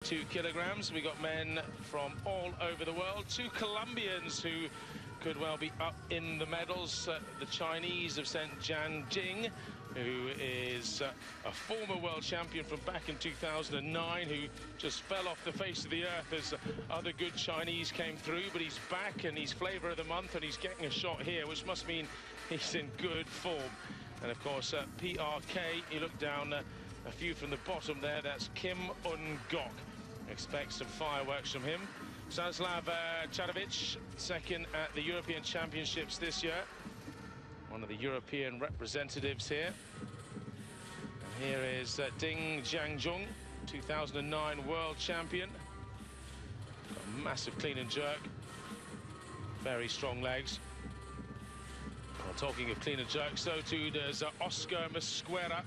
2 kilograms. We got men from all over the world. 2 Colombians who could well be up in the medals. The Chinese have sent Jiang Jing, who is a former world champion from back in 2009, who just fell off the face of the earth as other good Chinese came through, but he's back and he's flavour of the month and he's getting a shot here, which must mean he's in good form. And of course, PRK, you look down a few from the bottom there, that's Kim Un-gok. Expect some fireworks from him. Stanislav Chadovic, second at the European Championships this year. One of the European representatives here. And here is Ding Jiangjung, 2009 world champion. Got a massive clean and jerk. Very strong legs. Well, talking of clean and jerk, so too does Oscar Mosquera.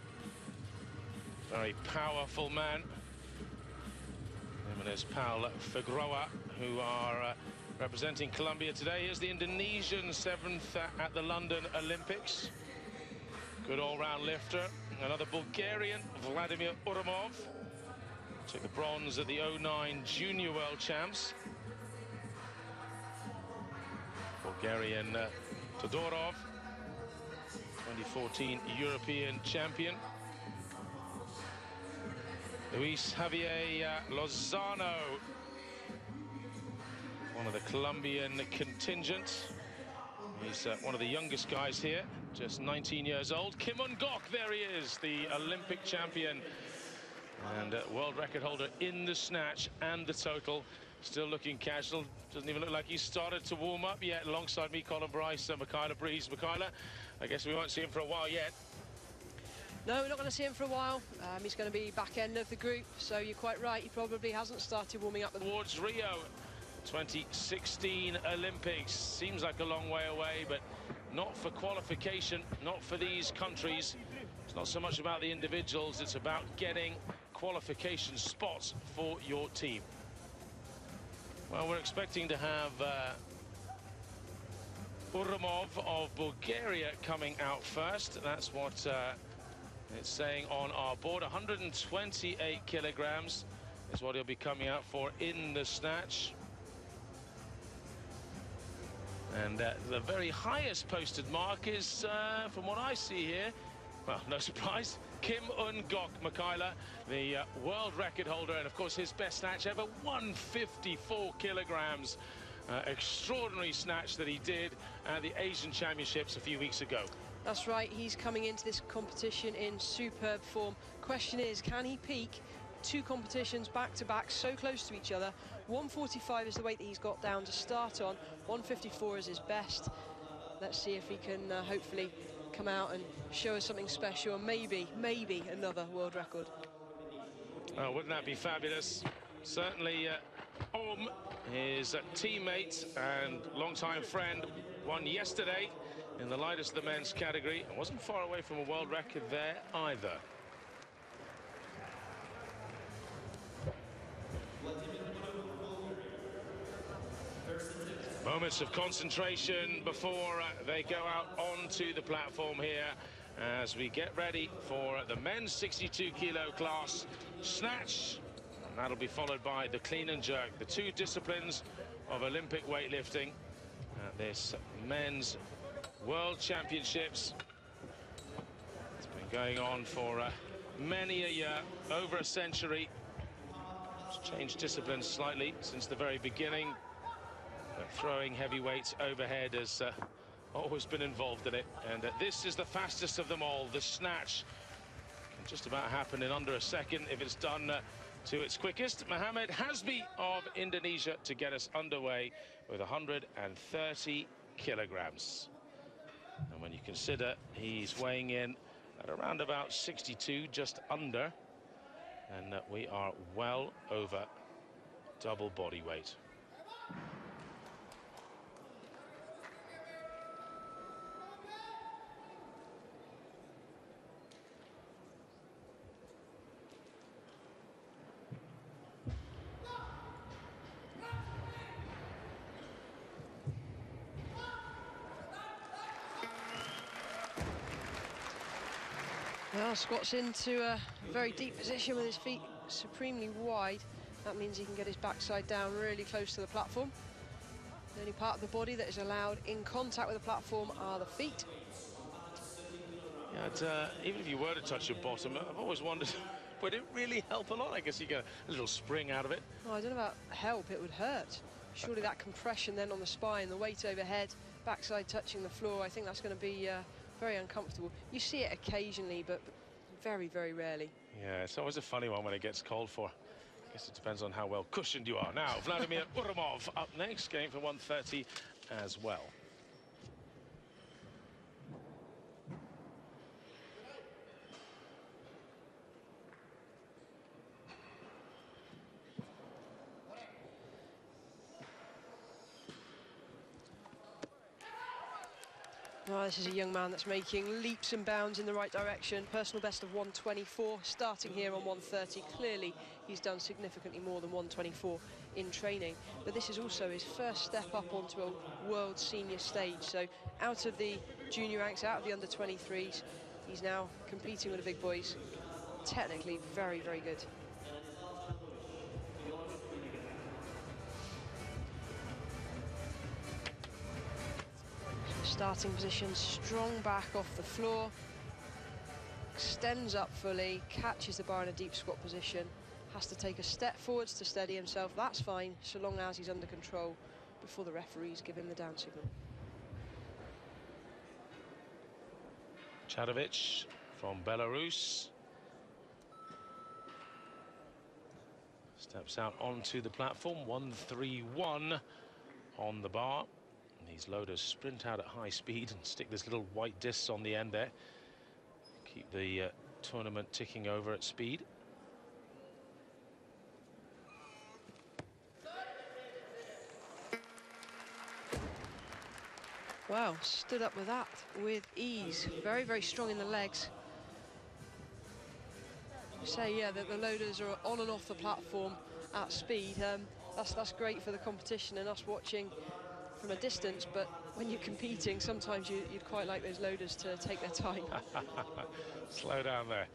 Very powerful man. Him and his pal Figueroa, who are representing Colombia today. Here's the Indonesian 7th at the London Olympics. Good all-round lifter. Another Bulgarian, Vladimir Urumov. Took the bronze at the 09 Junior World Champs. Bulgarian Todorov, 2014 European champion. Luis Javier Lozano, one of the Colombian contingent. He's one of the youngest guys here, just 19 years old. Kim Un-gok, there he is, the Olympic champion and world record holder in the snatch and the total. Still looking casual, doesn't even look like he's started to warm up yet. Alongside me, Colin Bryce and Michaela Breeze. Michaela, I guess we won't see him for a while yet. No, we're not going to see him for a while. He's going to be back end of the group, so you're quite right. He probably hasn't started warming up. Towards Rio 2016 Olympics. Seems like a long way away, but not for qualification, not for these countries. It's not so much about the individuals, it's about getting qualification spots for your team. Well, we're expecting to have Urumov of Bulgaria coming out first. That's what it's saying on our board. 128 kilograms is what he'll be coming out for in the snatch. And the very highest posted mark is, from what I see here, well, no surprise, Kim Un-gok, Michaela, the world record holder, and of course his best snatch ever, 154 kilograms. Extraordinary snatch that he did at the Asian Championships a few weeks ago. That's right, he's coming into this competition in superb form. Question is, can he peak 2 competitions back-to-back so close to each other? 145 is the weight that he's got down to start on. 154 is his best. Let's see if he can hopefully come out and show us something special, and maybe another world record. Oh, wouldn't that be fabulous? Certainly his teammate and longtime friend, won yesterday in the lightest of the men's category, and wasn't far away from a world record there either. Moments of concentration before they go out onto the platform here as we get ready for the men's 62 kilo class snatch. And that'll be followed by the clean and jerk, the 2 disciplines of Olympic weightlifting at this men's World Championships. It's been going on for many a year, over a century. It's changed disciplines slightly since the very beginning. But throwing heavy weights overhead has always been involved in it. And this is the fastest of them all. The snatch can just about happen in under a second if it's done to its quickest. Mohammed Hasbi of Indonesia to get us underway with 130 kilograms. And when you consider he's weighing in at around about 62, just under, and we are well over double body weight. Well, squats into a very deep position with his feet supremely wide. That means he can get his backside down really close to the platform. The only part of the body that is allowed in contact with the platform are the feet. Yeah, even if you were to touch your bottom, I've always wondered, would it really help a lot? I guess you get a little spring out of it. Oh, I don't know about help, it would hurt. Surely that compression then on the spine, the weight overhead, backside touching the floor, I think that's going to be very uncomfortable. You see it occasionally, but very, very rarely. Yeah, it's always a funny one when it gets called for. I guess it depends on how well cushioned you are. Now, Vladimir Urumov up next, game for 130 as well. Oh, this is a young man that's making leaps and bounds in the right direction. Personal best of 124, starting here on 130. Clearly, he's done significantly more than 124 in training. But this is also his first step up onto a world senior stage. So out of the junior ranks, out of the under-23s, he's now competing with the big boys. Technically, very, very good. Starting position, strong back off the floor, extends up fully, catches the bar in a deep squat position, has to take a step forwards to steady himself. That's fine, so long as he's under control before the referees give him the down signal. Chadovic from Belarus steps out onto the platform, 131 on the bar. These loaders sprint out at high speed and stick this little white discs on the end there. Keep the tournament ticking over at speed. Wow, stood up with that with ease. Very, very strong in the legs. Say, yeah, that the loaders are on and off the platform at speed. That's great for the competition and us watching from a distance, but when you're competing, sometimes you'd quite like those loaders to take their time. Slow down there.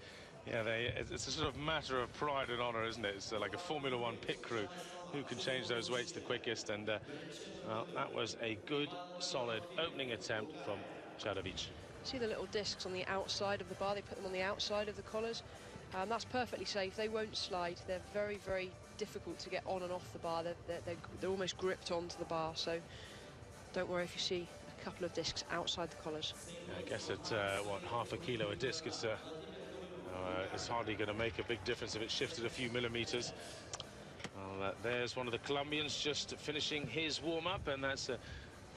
Yeah, it's a sort of matter of pride and honor, isn't it? It's like a Formula One pit crew who can change those weights the quickest, and well, that was a good, solid opening attempt from Chadovic. See the little discs on the outside of the bar? They put them on the outside of the collars. That's perfectly safe. They won't slide. They're very, very difficult to get on and off the bar. They're almost gripped onto the bar, so don't worry if you see a couple of discs outside the collars. Yeah, I guess at, what, half a kilo a disc, it's hardly going to make a big difference if it shifted a few millimeters. Well, there's one of the Colombians just finishing his warm-up, and that's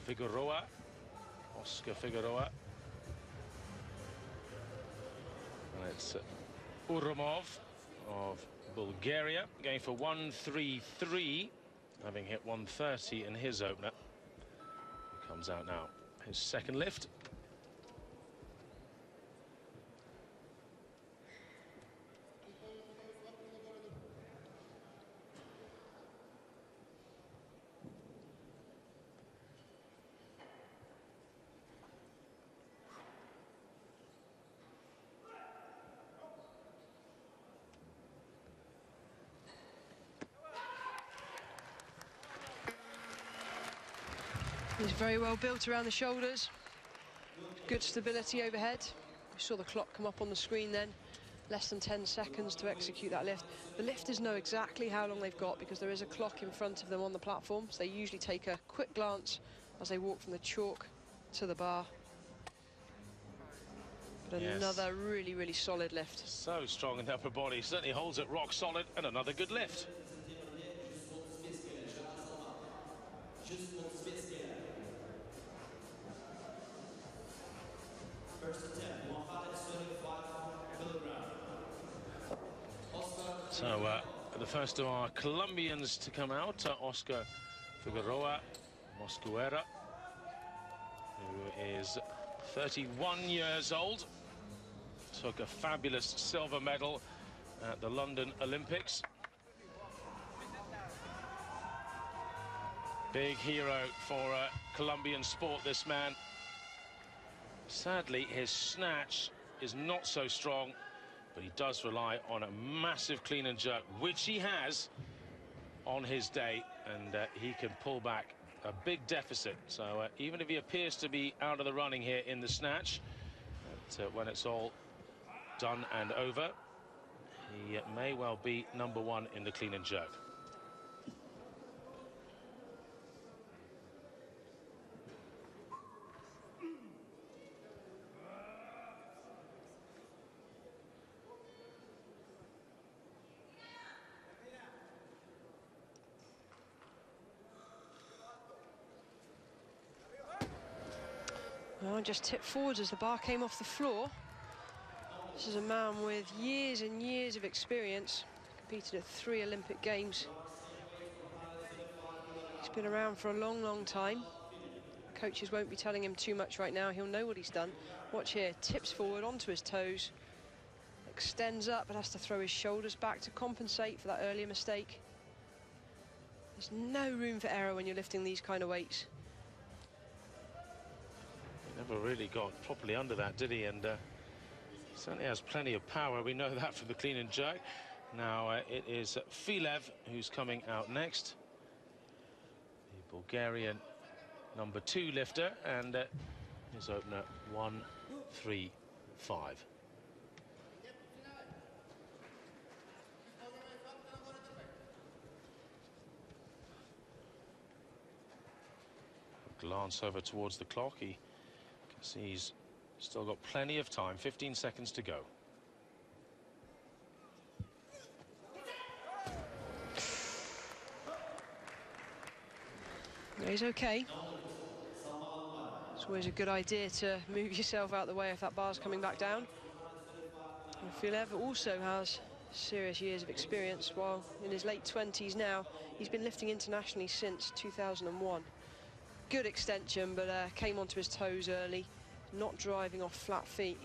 Figueroa, Oscar Figueroa. And it's Urumov of Bulgaria, going for 133, having hit 130 in his opener. Comes out now, his second lift. He's very well built around the shoulders. Good stability overhead. We saw the clock come up on the screen then. Less than 10 seconds to execute that lift. The lifters know exactly how long they've got because there is a clock in front of them on the platform. So they usually take a quick glance as they walk from the chalk to the bar. But another really, really solid lift. So strong in the upper body. Certainly holds it rock solid, and another good lift. So the first of our Colombians to come out, Oscar Figueroa Mosquera, who is 31 years old, took a fabulous silver medal at the London Olympics. Big hero for Colombian sport, this man. Sadly, his snatch is not so strong, but he does rely on a massive clean and jerk, which he has. on his day, and he can pull back a big deficit. So even if he appears to be out of the running here in the snatch, when it's all done and over, he may well be #1 in the clean and jerk. Well, just tipped forwards as the bar came off the floor. This is a man with years and years of experience. Competed at 3 Olympic Games. He's been around for a long, long time. Coaches won't be telling him too much right now. He'll know what he's done. Watch here, tips forward onto his toes. Extends up, but has to throw his shoulders back to compensate for that earlier mistake. There's no room for error when you're lifting these kind of weights. Never really got properly under that, did he? And certainly has plenty of power. We know that from the clean and jerk. Now it is Filev who's coming out next. The Bulgarian #2 lifter, and his opener 1-3-5. Glance over towards the clock. He can see he's still got plenty of time. 15 seconds to go. He's okay. It's always a good idea to move yourself out of the way if that bar's coming back down. And Filev also has serious years of experience. While in his late 20s now, he's been lifting internationally since 2001. Good extension, but came onto his toes early, not driving off flat feet.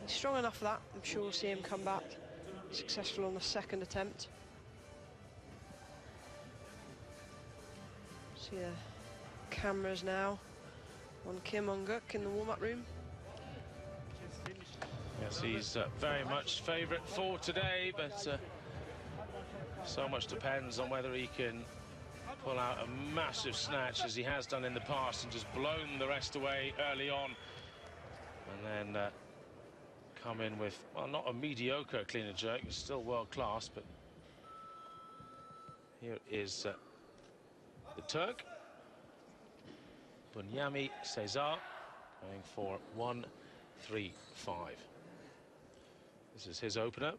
He's strong enough for that. I'm sure we'll see him come back successful on the second attempt. See the cameras now on Kim Ong-guk in the warm-up room. Yes, he's very much favourite for today, but so much depends on whether he can pull out a massive snatch as he has done in the past and just blown the rest away early on, and then come in with, well, not a mediocre clean and jerk, it's still world class. But here is the Turk, Bunyami Cesar, going for 1-3-5. This is his opener.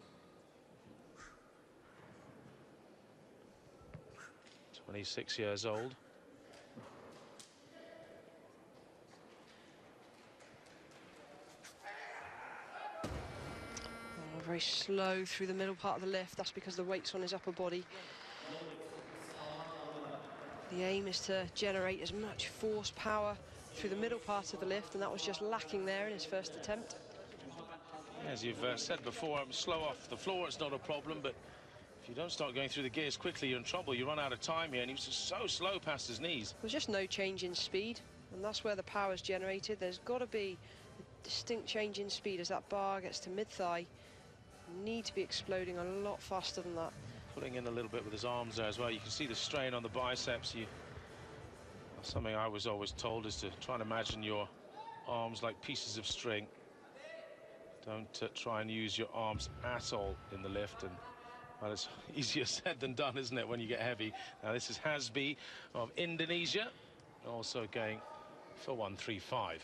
26 years old. Very slow through the middle part of the lift. That's because the weight's on his upper body. The aim is to generate as much force, power through the middle part of the lift, and that was just lacking there in his first attempt. As you've said before, slow off the floor, it's not a problem, but if you don't start going through the gears quickly, you're in trouble. You run out of time here, and he was just so slow past his knees. There's just no change in speed, and that's where the power's generated. There's got to be a distinct change in speed as that bar gets to mid-thigh. You need to be exploding a lot faster than that. Pulling in a little bit with his arms there as well. You can see the strain on the biceps. Something I was always told is to try and imagine your arms like pieces of string. Don't try and use your arms at all in the lift, and well, it's easier said than done, isn't it, when you get heavy. Now this is Hasbi of Indonesia, also going for 1-3-5.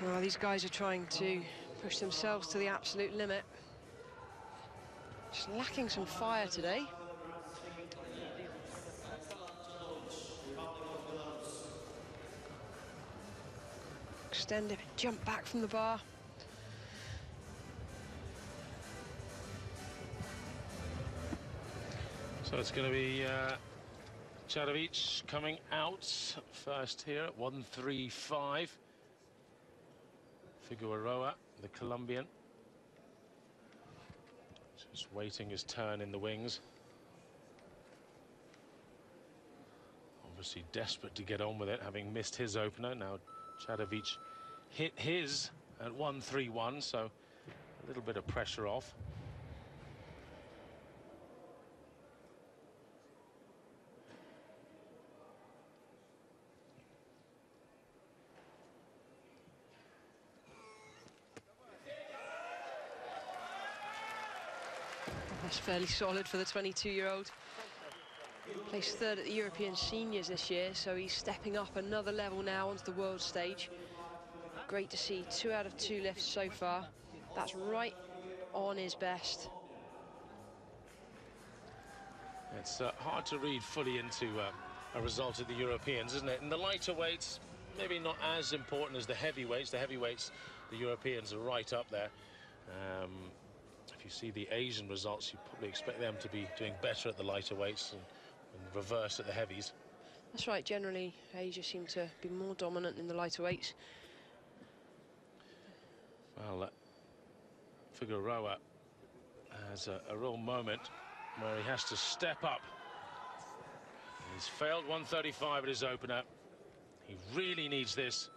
Well, these guys are trying to push themselves to the absolute limit. Just lacking some fire today. Extend it, jump back from the bar. So it's going to be Chadovic coming out first here at 1-3-5. Figueroa, the Colombian, just waiting his turn in the wings. Obviously desperate to get on with it, having missed his opener. Now Chadovic hit his at 1-3-1, so a little bit of pressure off. That's fairly solid for the 22-year-old. Placed third at the European Seniors this year, so he's stepping up another level now onto the world stage. Great to see 2 out of 2 lifts so far. That's right on his best. It's hard to read fully into a result of the Europeans, isn't it? In the lighter weights, maybe not as important as the heavyweights. The heavyweights, the Europeans are right up there. If you see the Asian results, you probably expect them to be doing better at the lighter weights and reverse at the heavies. That's right, generally Asia seem to be more dominant in the lighter weights. Well, Figueroa has a real moment where he has to step up. He's failed 135 at his opener. He really needs this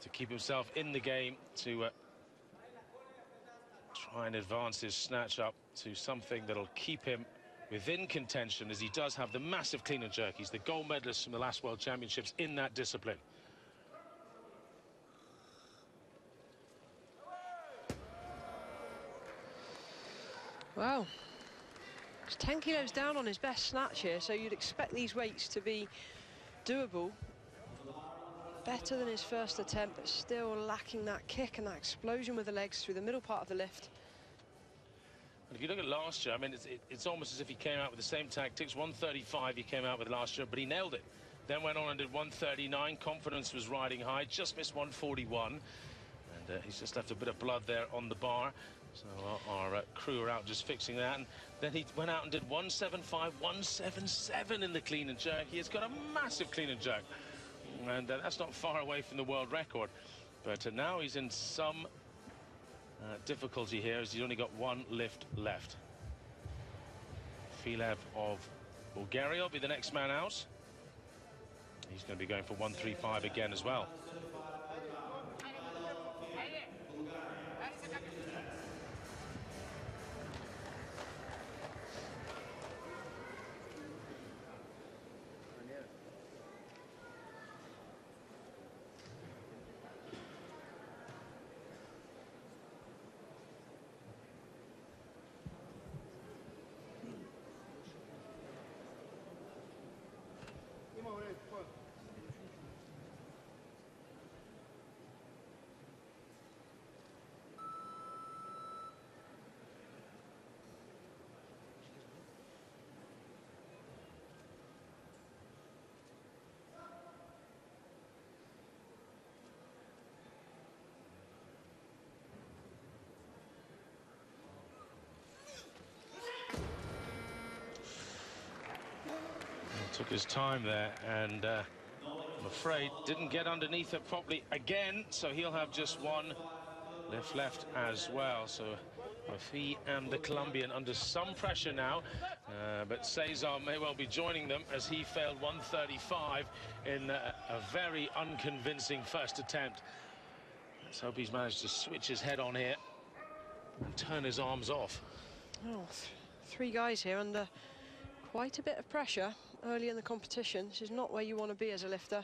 to keep himself in the game, to try and advance his snatch up to something that'll keep him within contention, as he does have the massive clean and jerk. He's the gold medalist from the last World Championships in that discipline. Wow. It's 10 kilos down on his best snatch here, so you'd expect these weights to be doable. Better than his first attempt, but still lacking that kick and that explosion with the legs through the middle part of the lift. If you look at last year, I mean, it's almost as if he came out with the same tactics. 135 he came out with last year, but he nailed it. Then went on and did 139. Confidence was riding high, just missed 141. And he's just left a bit of blood there on the bar. So our crew are out just fixing that. And then he went out and did 175, 177 in the clean and jerk. He has got a massive clean and jerk. And that's not far away from the world record. But now he's in some difficulty here, as he's only got 1 lift left. Filev of Bulgaria will be the next man out. He's going to be going for 135 again as well. Took his time there, and I'm afraid didn't get underneath it properly again, so he'll have just 1 lift left as well. So he and the Colombian under some pressure now, but Cesar may well be joining them, as he failed 135 in a very unconvincing first attempt. Let's hope he's managed to switch his head on here and turn his arms off. Oh, 3 guys here under quite a bit of pressure early in the competition. This is not where you want to be as a lifter.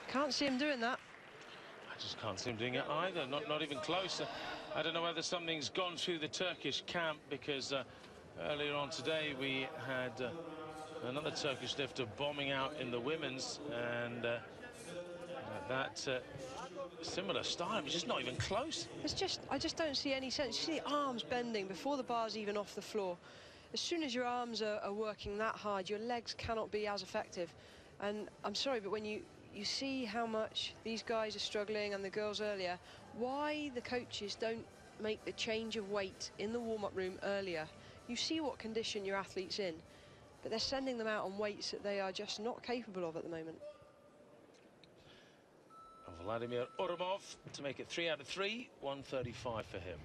Can't see him doing that. I just can't see him doing it either, not even close. I don't know whether something's gone through the Turkish camp, because earlier on today we had another Turkish lifter bombing out in the women's, and that similar style, it's just not even close. I just don't see any sense. You see the arms bending before the bar's even off the floor. as soon as your arms are working that hard, your legs cannot be as effective. And I'm sorry, but when you see how much these guys are struggling, and the girls earlier, why the coaches don't make the change of weight in the warm-up room earlier. You see what condition your athlete's in, but they're sending them out on weights that they are just not capable of at the moment. Vladimir Urumov to make it 3 out of 3, 135 for him.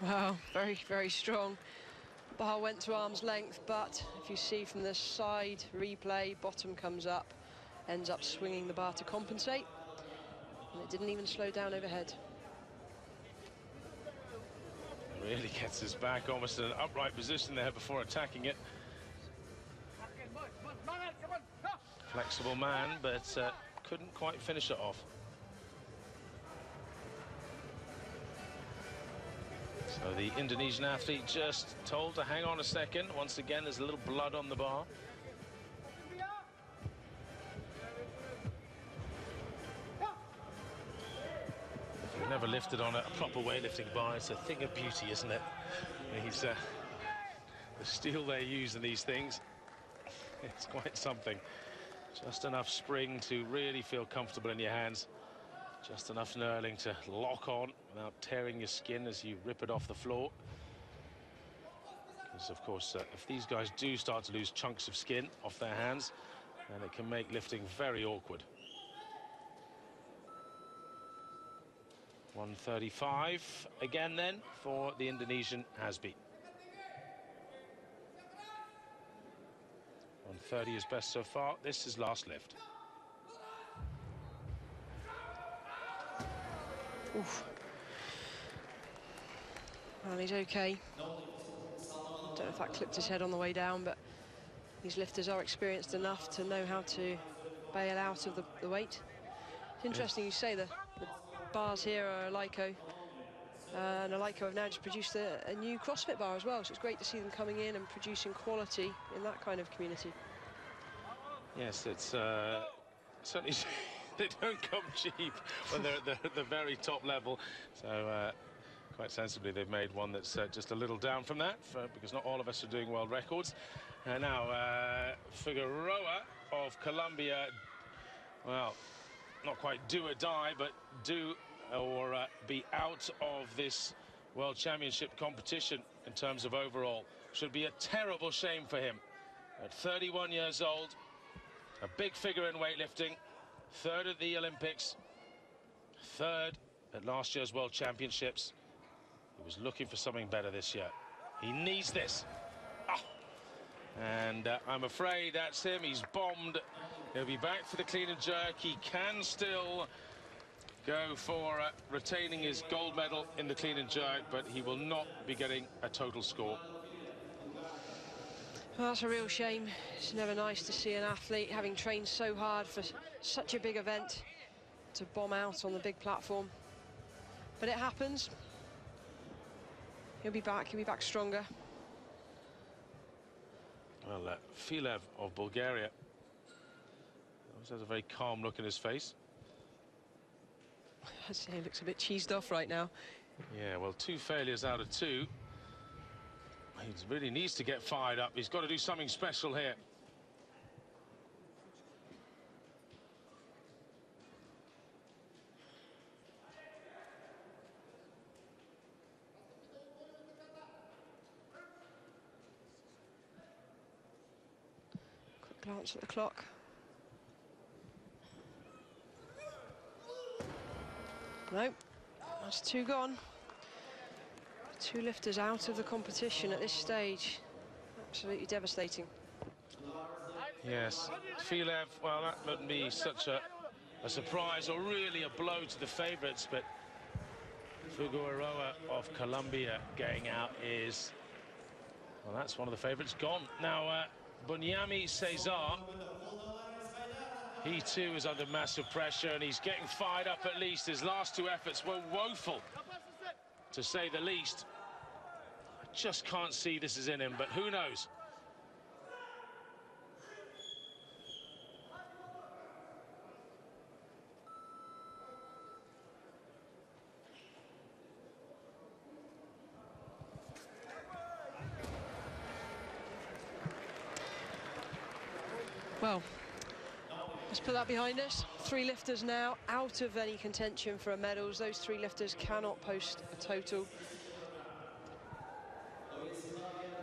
Wow, very, very strong. Bar went to arm's length, but if you see from the side replay, bottom comes up, ends up swinging the bar to compensate, and it didn't even slow down overhead. Really gets his back almost in an upright position there before attacking it. Flexible man, but couldn't quite finish it off. So the Indonesian athlete just told to hang on a second. Once again, there's a little blood on the bar. If you've never lifted on a proper weightlifting bar, it's a thing of beauty, isn't it? The steel they use in these things, it's quite something. Just enough spring to really feel comfortable in your hands. Just enough knurling to lock on without tearing your skin as you rip it off the floor. Because, of course, if these guys do start to lose chunks of skin off their hands, then it can make lifting very awkward. 135 again then for the Indonesian Hasbi. 130 is best so far. This is last lift. Oof. Well, he's okay. Don't know if that clipped his head on the way down, but these lifters are experienced enough to know how to bail out of the weight. It's interesting you say the bars here are Leico, and Leico have now just produced a new CrossFit bar as well, so it's great to see them coming in and producing quality in that kind of community. Yes, it's certainly they don't come cheap when they're at the very top level. So quite sensibly, they've made one that's just a little down from that, because not all of us are doing world records. And now Figueroa of Colombia, well, not quite do or die, but do or be out of this World Championship competition in terms of overall. Should be a terrible shame for him. At 31 years old, a big figure in weightlifting, third at the Olympics, third at last year's World Championships. He was looking for something better this year. He needs this. Ah. And I'm afraid that's him. He's bombed. He'll be back for the clean and jerk. He can still go for retaining his gold medal in the clean and jerk, but he will not be getting a total score. Well, that's a real shame. It's never nice to see an athlete, having trained so hard for such a big event, to bomb out on the big platform. But it happens. He'll be back stronger. Well, Filev of Bulgaria always has a very calm look in his face. I'd say he looks a bit cheesed off right now. Yeah, well, 2 failures out of 2. He really needs to get fired up. He's got to do something special here. Quick glance at the clock. Nope, that's 2 gone. 2 lifters out of the competition at this stage. Absolutely devastating. Yes, Filev, well, that wouldn't be such a surprise or really a blow to the favourites, but Figueroa of Colombia getting out is, well, that's one of the favourites gone. Now, Bunyami Cesar, he too is under massive pressure, and he's getting fired up at least. His last 2 efforts were woeful. to say the least. I just can't see this is in him, but who knows? Well, let's put that behind us. 3 lifters now out of any contention for a medals. Those 3 lifters cannot post a total.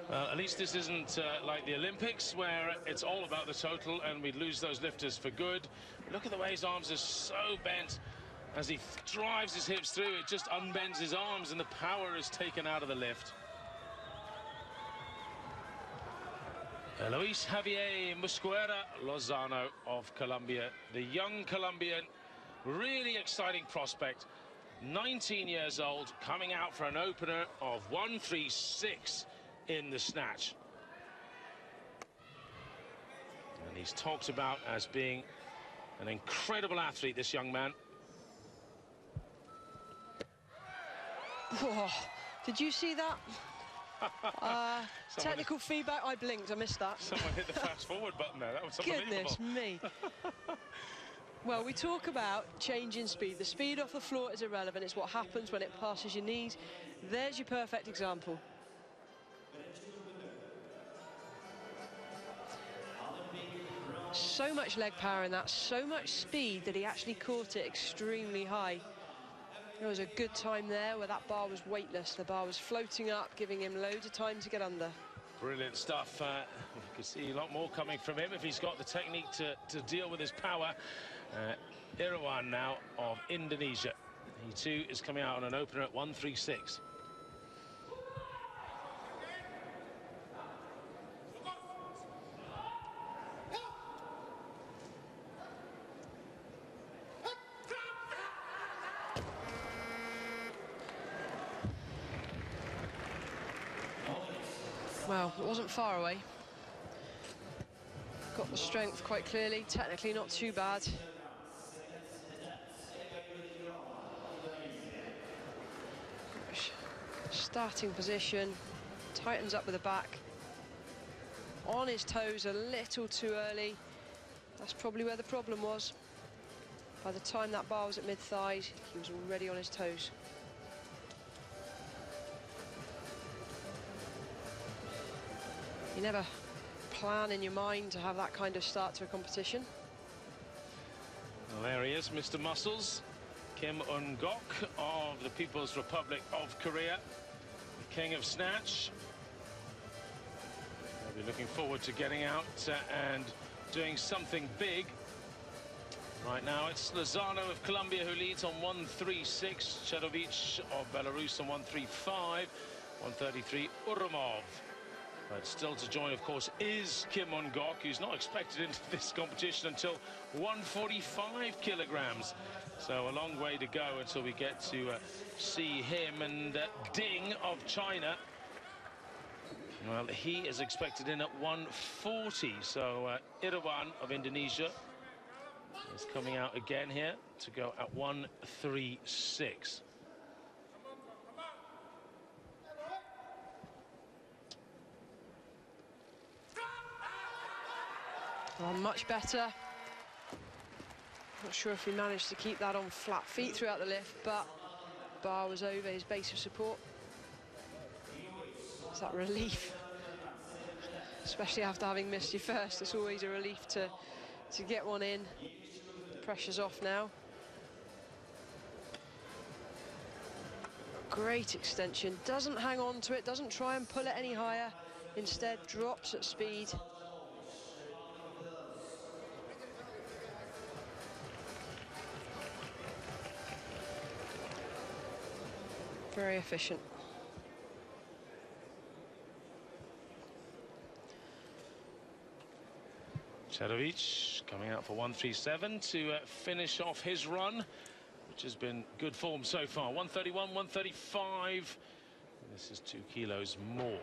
Well, at least this isn't like the Olympics, where it's all about the total and we'd lose those lifters for good. Look at the way his arms are so bent. As he drives his hips through, it just unbends his arms and the power is taken out of the lift. Luis Javier Mosquera Lozano of Colombia, the young Colombian, really exciting prospect. 19 years old, coming out for an opener of 136 in the snatch. And he's talked about as being an incredible athlete, this young man. Oh, did you see that? Technical feedback, I blinked, I missed that. Someone hit the fast forward button there, that was unbelievable. Goodness me. Well, we talk about changing speed. The speed off the floor is irrelevant, it's what happens when it passes your knees. There's your perfect example. So much leg power in that, so much speed that he actually caught it extremely high. There was a good time there where that bar was weightless. The bar was floating up, giving him loads of time to get under. Brilliant stuff. You can see a lot more coming from him if he's got the technique to deal with his power. Irawan now of Indonesia. He too is coming out on an opener at 136. Well, it wasn't far away. Got the strength quite clearly, technically not too bad. Starting position, tightens up with the back. On his toes a little too early. That's probably where the problem was. By the time that bar was at mid-thighs, he was already on his toes. You never plan in your mind to have that kind of start to a competition. Well, there he is, Mr. Muscles, Kim Un-gok of the People's Republic of Korea, the king of snatch. They'll be looking forward to getting out and doing something big. Right now it's Lozano of Colombia who leads on 136, Chedovic of Belarus on 135, 133 Urumov. But still to join, of course, is Kim Un-gok, who's not expected into this competition until 145 kilograms. So a long way to go until we get to see him. And Ding of China, well, he is expected in at 140. So Irawan of Indonesia is coming out again here to go at 136. Oh, much better. Not sure if he managed to keep that on flat feet throughout the lift, but bar was over his base of support. It's that relief, especially after having missed your first. It's always a relief to get one in. The pressure's off now. Great extension. Doesn't hang on to it, doesn't try and pull it any higher. Instead, drops at speed. Very efficient. Chedovic coming out for 137 to finish off his run, which has been good form so far. 131, 135. This is 2 kilos more.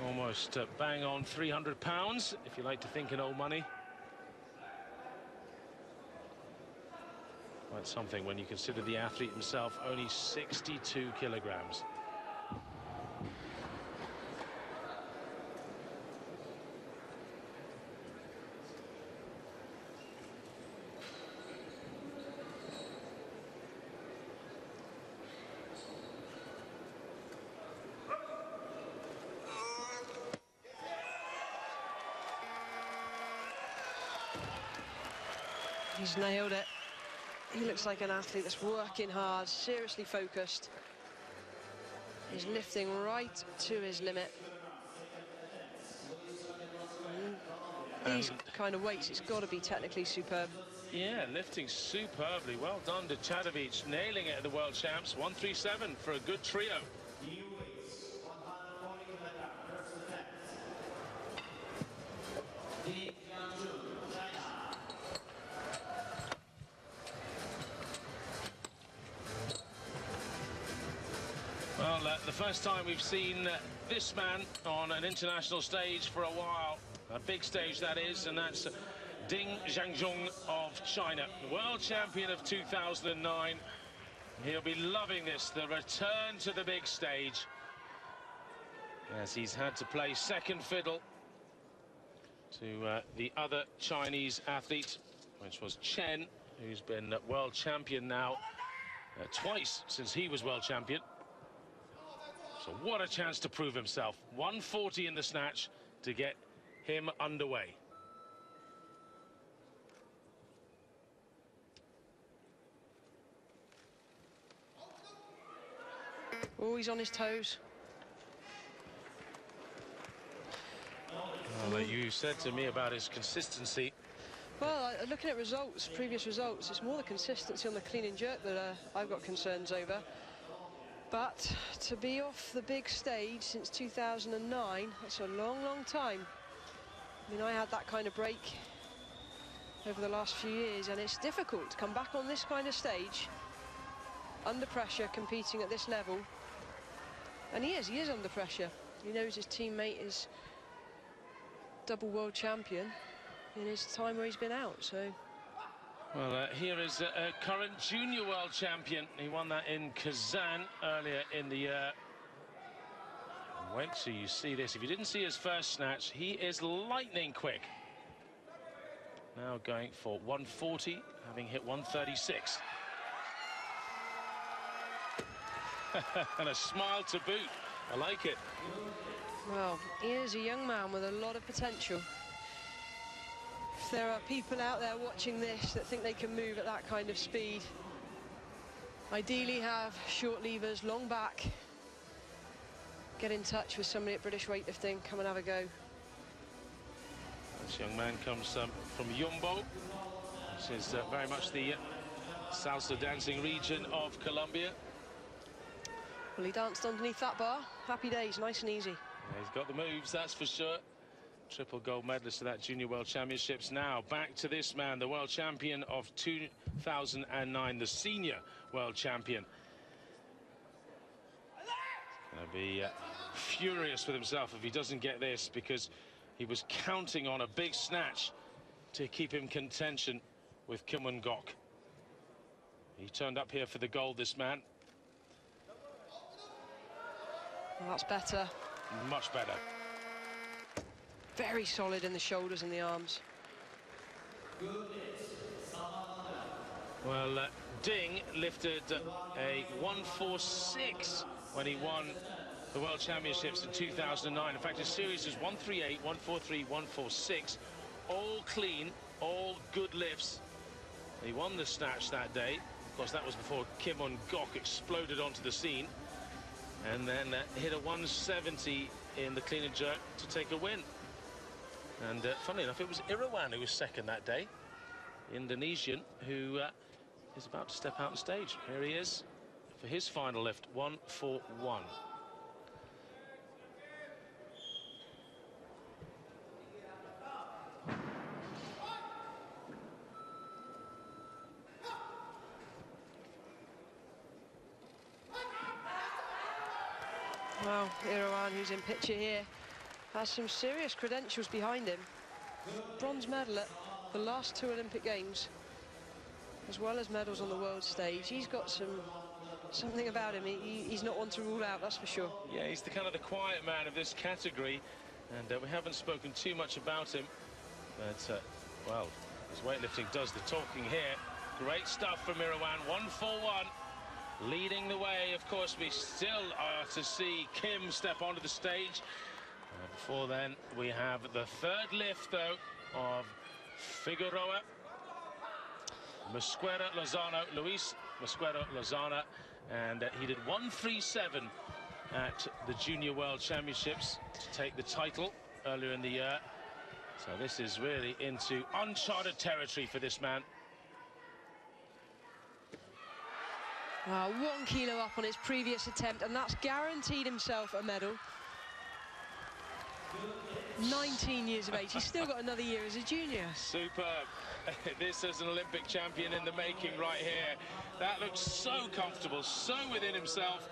Almost bang on 300 pounds, if you like to think in old money. That's something when you consider the athlete himself only 62 kilograms. He's nailed it. He looks like an athlete that's working hard, seriously focused. He's lifting right to his limit. These kind of weights, it's got to be technically superb. Yeah, lifting superbly. Well done to Chadovic, nailing it at the World Champs. 137 for a good trio. Well, the first time we've seen this man on an international stage for a while. A big stage, that is, and that's Ding Zhangzhong of China, world champion of 2009. He'll be loving this, the return to the big stage, as he's had to play second fiddle to the other Chinese athlete, which was Chen, who's been world champion now twice since he was world champion. So what a chance to prove himself. 140 in the snatch to get him underway. Oh, he's on his toes. Well, you said to me about his consistency. Well, looking at results, previous results, it's more the consistency on the clean and jerk that I've got concerns over. But to be off the big stage since 2009, that's a long, long time. I mean, I had that kind of break over the last few years, and it's difficult to come back on this kind of stage, under pressure, competing at this level. And he is under pressure. He knows his teammate is double world champion in his time where he's been out, so... Well, here is a current junior world champion. He won that in Kazan earlier in the year. Wait till you see this. If you didn't see his first snatch, he is lightning quick. Now going for 140, having hit 136. And a smile to boot. I like it. Well, he is a young man with a lot of potential. If there are people out there watching this that think they can move at that kind of speed, ideally have short levers, long back, get in touch with somebody at British Weightlifting, come and have a go. This young man comes from Yumbo, which is very much the salsa dancing region of Colombia. Well, he danced underneath that bar. Happy days, nice and easy. Yeah, he's got the moves, that's for sure. Triple gold medalist of that Junior World Championships. Now back to this man, the world champion of 2009, the senior world champion. He's going to be furious with himself if he doesn't get this, because he was counting on a big snatch to keep him contention with Kim Won-gok. He turned up here for the gold, this man. Well, that's better. Much better. Very solid in the shoulders and the arms. Well, Ding lifted a 146 when he won the World Championships in 2009. In fact, his series is 138, 143, 146. All clean, all good lifts. He won the snatch that day. Of course, that was before Kim Won-gok exploded onto the scene. And then hit a 170 in the clean and jerk to take a win. And funnily enough, it was Irawan who was second that day, the Indonesian, who is about to step out on stage. Here he is for his final lift, 141. Well, Irawan, who's in picture here, has some serious credentials behind him. Bronze medal at the last two Olympic Games. as well as medals on the world stage. He's got something about him. He's not one to rule out, that's for sure. Yeah, he's the kind of the quiet man of this category, and we haven't spoken too much about him. But, well, his weightlifting does the talking here. Great stuff from Mirawan, 141. Leading the way, of course, we still are to see Kim step onto the stage. Before then, we have the third lift, though, of Figueroa. Mosquera Lozano, Luis Mosquera Lozano, and he did 137 at the Junior World Championships to take the title earlier in the year. So this is really into uncharted territory for this man. Wow, 1 kilo up on his previous attempt, and that's guaranteed himself a medal. 19 years of age, he's still got another year as a junior. Superb. This is an Olympic champion in the making right here. That looks so comfortable, so within himself,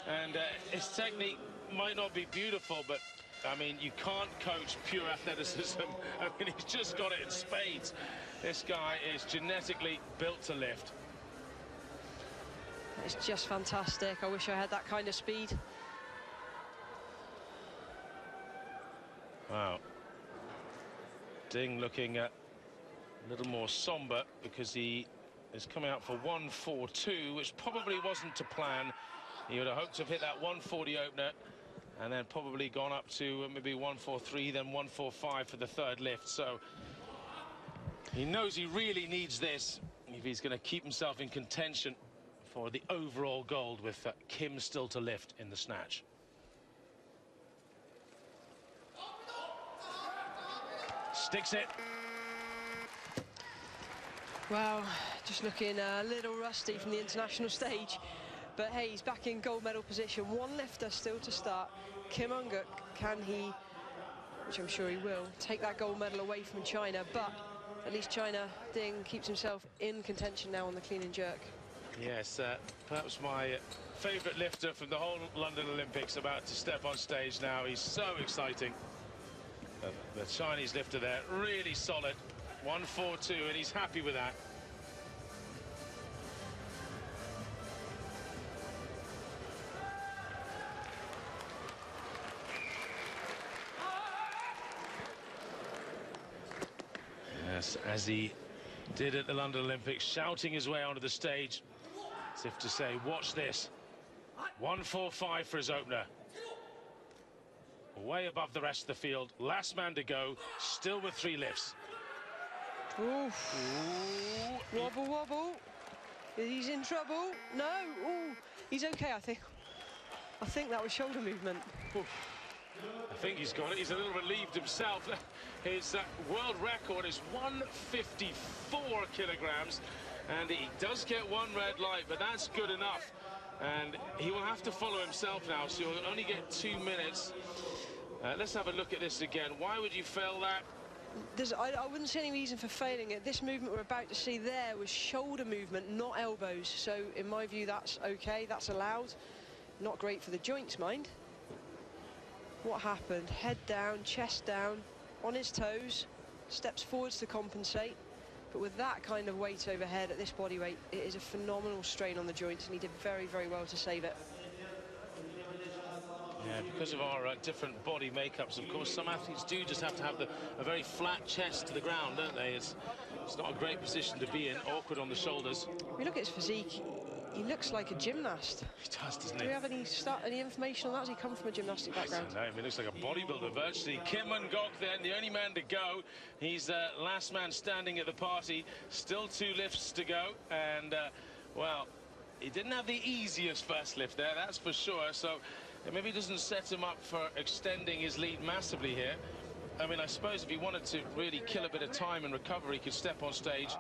and his technique might not be beautiful, but I mean, you can't coach pure athleticism. I mean, he's just got it in spades. This guy is genetically built to lift. It's just fantastic. I wish I had that kind of speed. Wow. Ding looking a little more somber because he is coming out for 142, which probably wasn't to plan. He would have hoped to have hit that 140 opener and then probably gone up to maybe 143, then 145 for the third lift. So he knows he really needs this if he's going to keep himself in contention for the overall gold, with Kim still to lift in the snatch. Sticks it. Well, just looking a little rusty from the international stage. But hey, he's back in gold medal position. One lifter still to start. Kim Unguk, can he, which I'm sure he will, take that gold medal away from China? But at least China, Ding, keeps himself in contention now on the clean and jerk. Yes, perhaps my favourite lifter from the whole London Olympics about to step on stage now. He's so exciting. The Chinese lifter there, really solid. 142, and he's happy with that. Yes, as he did at the London Olympics, shouting his way onto the stage, as if to say, watch this. 145 for his opener. Way above the rest of the field. Last man to go, still with 3 lifts. Oof. Ooh. Wobble, wobble. He's in trouble. No. Ooh. He's okay, I think. I think that was shoulder movement. Oof. I think he's got it. He's a little relieved himself. His world record is 154 kilograms, and he does get 1 red light, but that's good enough. And he will have to follow himself now, so he'll only get 2 minutes. Let's have a look at this again. Why would you fail that? I wouldn't see any reason for failing it. This movement we're about to see there was shoulder movement, not elbows. So in my view, that's okay, that's allowed. Not great for the joints, mind. What happened? Head down, chest down, on his toes, steps forwards to compensate. But with that kind of weight overhead at this body weight, it is a phenomenal strain on the joints, and he did very, very well to save it. Yeah, because of our different body makeups, of course, some athletes do just have to have a very flat chest to the ground, don't they? It's not a great position to be in, awkward on the shoulders. If you look at his physique, he looks like a gymnast. He does, doesn't he? Do we have any information on that? Does he come from a gymnastic background? No, I mean, he looks like a bodybuilder virtually. Kim Unguk then, the only man to go. He's last man standing at the party. Still 2 lifts to go, and well, he didn't have the easiest first lift there, that's for sure. So it maybe doesn't set him up for extending his lead massively here. I mean, I suppose if he wanted to really kill a bit of time and recover, he could step on stage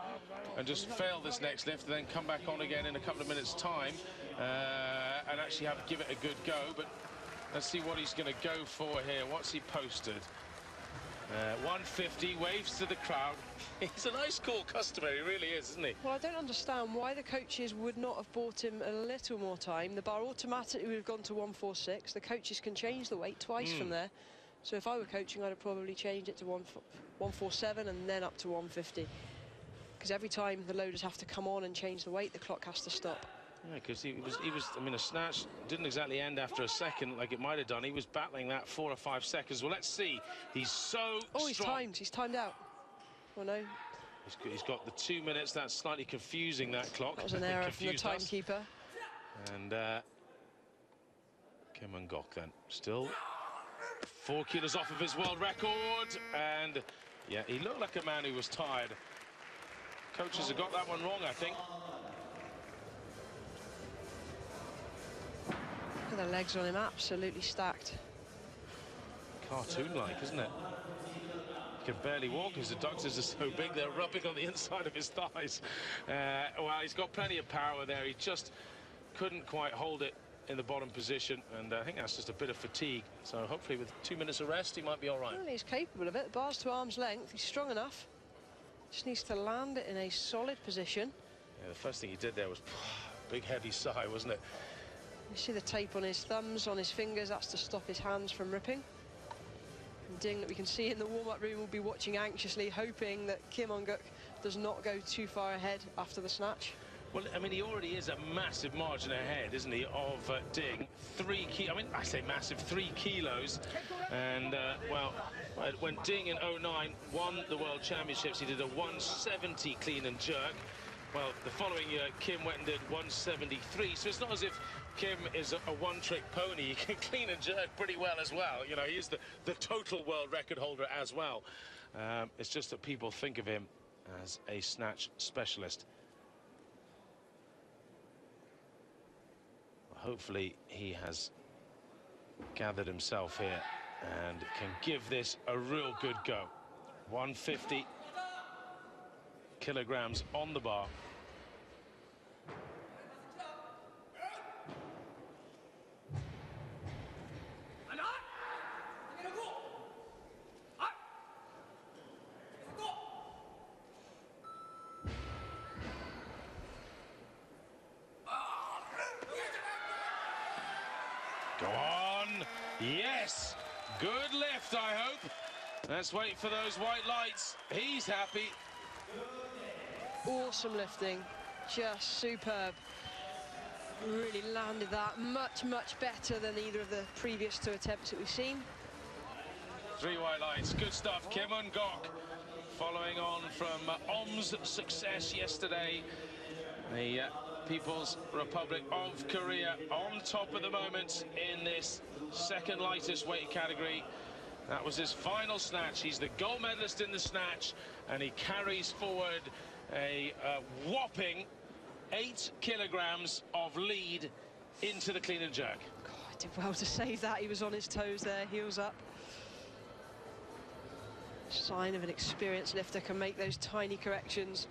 and just fail this next lift and then come back on again in a couple of minutes' time and actually give it a good go. But let's see what he's going to go for here. What's he posted? 150, waves to the crowd. He's a nice, cool customer, he really is, isn't he? Well, I don't understand why the coaches would not have bought him a little more time. The bar automatically would have gone to 146. The coaches can change the weight twice from there. So if I were coaching, I'd have probably changed it to 147 and then up to 150. because every time the loaders have to come on and change the weight, the clock has to stop. Yeah, because he was, I mean, a snatch didn't exactly end after a second like it might have done. He was battling that 4 or 5 seconds. Well, let's see. He's so strong. He's timed out. Oh, no. He's got the 2 minutes. That's slightly confusing, that clock. That was an error from the timekeeper. And Kim Ngok then still 4 kilos off of his world record. And yeah, he looked like a man who was tired. Coaches have got that one wrong, I think. Look at the legs on him, absolutely stacked. Cartoon-like, isn't it? He can barely walk because the doctors are so big, they're rubbing on the inside of his thighs. Well, he's got plenty of power there. He just couldn't quite hold it in the bottom position, and I think that's just a bit of fatigue. So hopefully with 2 minutes of rest, he might be all right. Well, he's capable of it. The bar's to arm's length. He's strong enough. Just needs to land it in a solid position. Yeah, the first thing he did there was big, heavy sigh, wasn't it? You see the tape on his thumbs, on his fingers. That's to stop his hands from ripping. And Ding, that we can see in the warm-up room, will be watching anxiously, hoping that Kim Ngok does not go too far ahead after the snatch. Well, I mean, he already is a massive margin ahead, isn't he, of Ding. 3 kilos, I mean, I say massive, 3 kilos. And, well, when Ding in 09 won the World Championships, he did a 170 clean and jerk. Well, the following year, Kim went and did 173. So it's not as if Kim is a one-trick pony. He can clean and jerk pretty well as well. You know, he is the total world record holder as well. It's just that people think of him as a snatch specialist. Hopefully he has gathered himself here and can give this a real good go. 150 kilograms on the bar. Go on. Yes. Good lift, I hope. Let's wait for those white lights. He's happy. Awesome lifting. Just superb. Really landed that much, much better than either of the previous 2 attempts that we've seen. 3 white lights. Good stuff. Kim Ngok following on from Om's success yesterday. The People's Republic of Korea on top at the moment in this second lightest weight category. That was his final snatch. He's the gold medalist in the snatch, and he carries forward a whopping 8 kilograms of lead into the clean and jerk. God, I did well to save that. He was on his toes there, heels up. Sign of an experienced lifter, can make those tiny corrections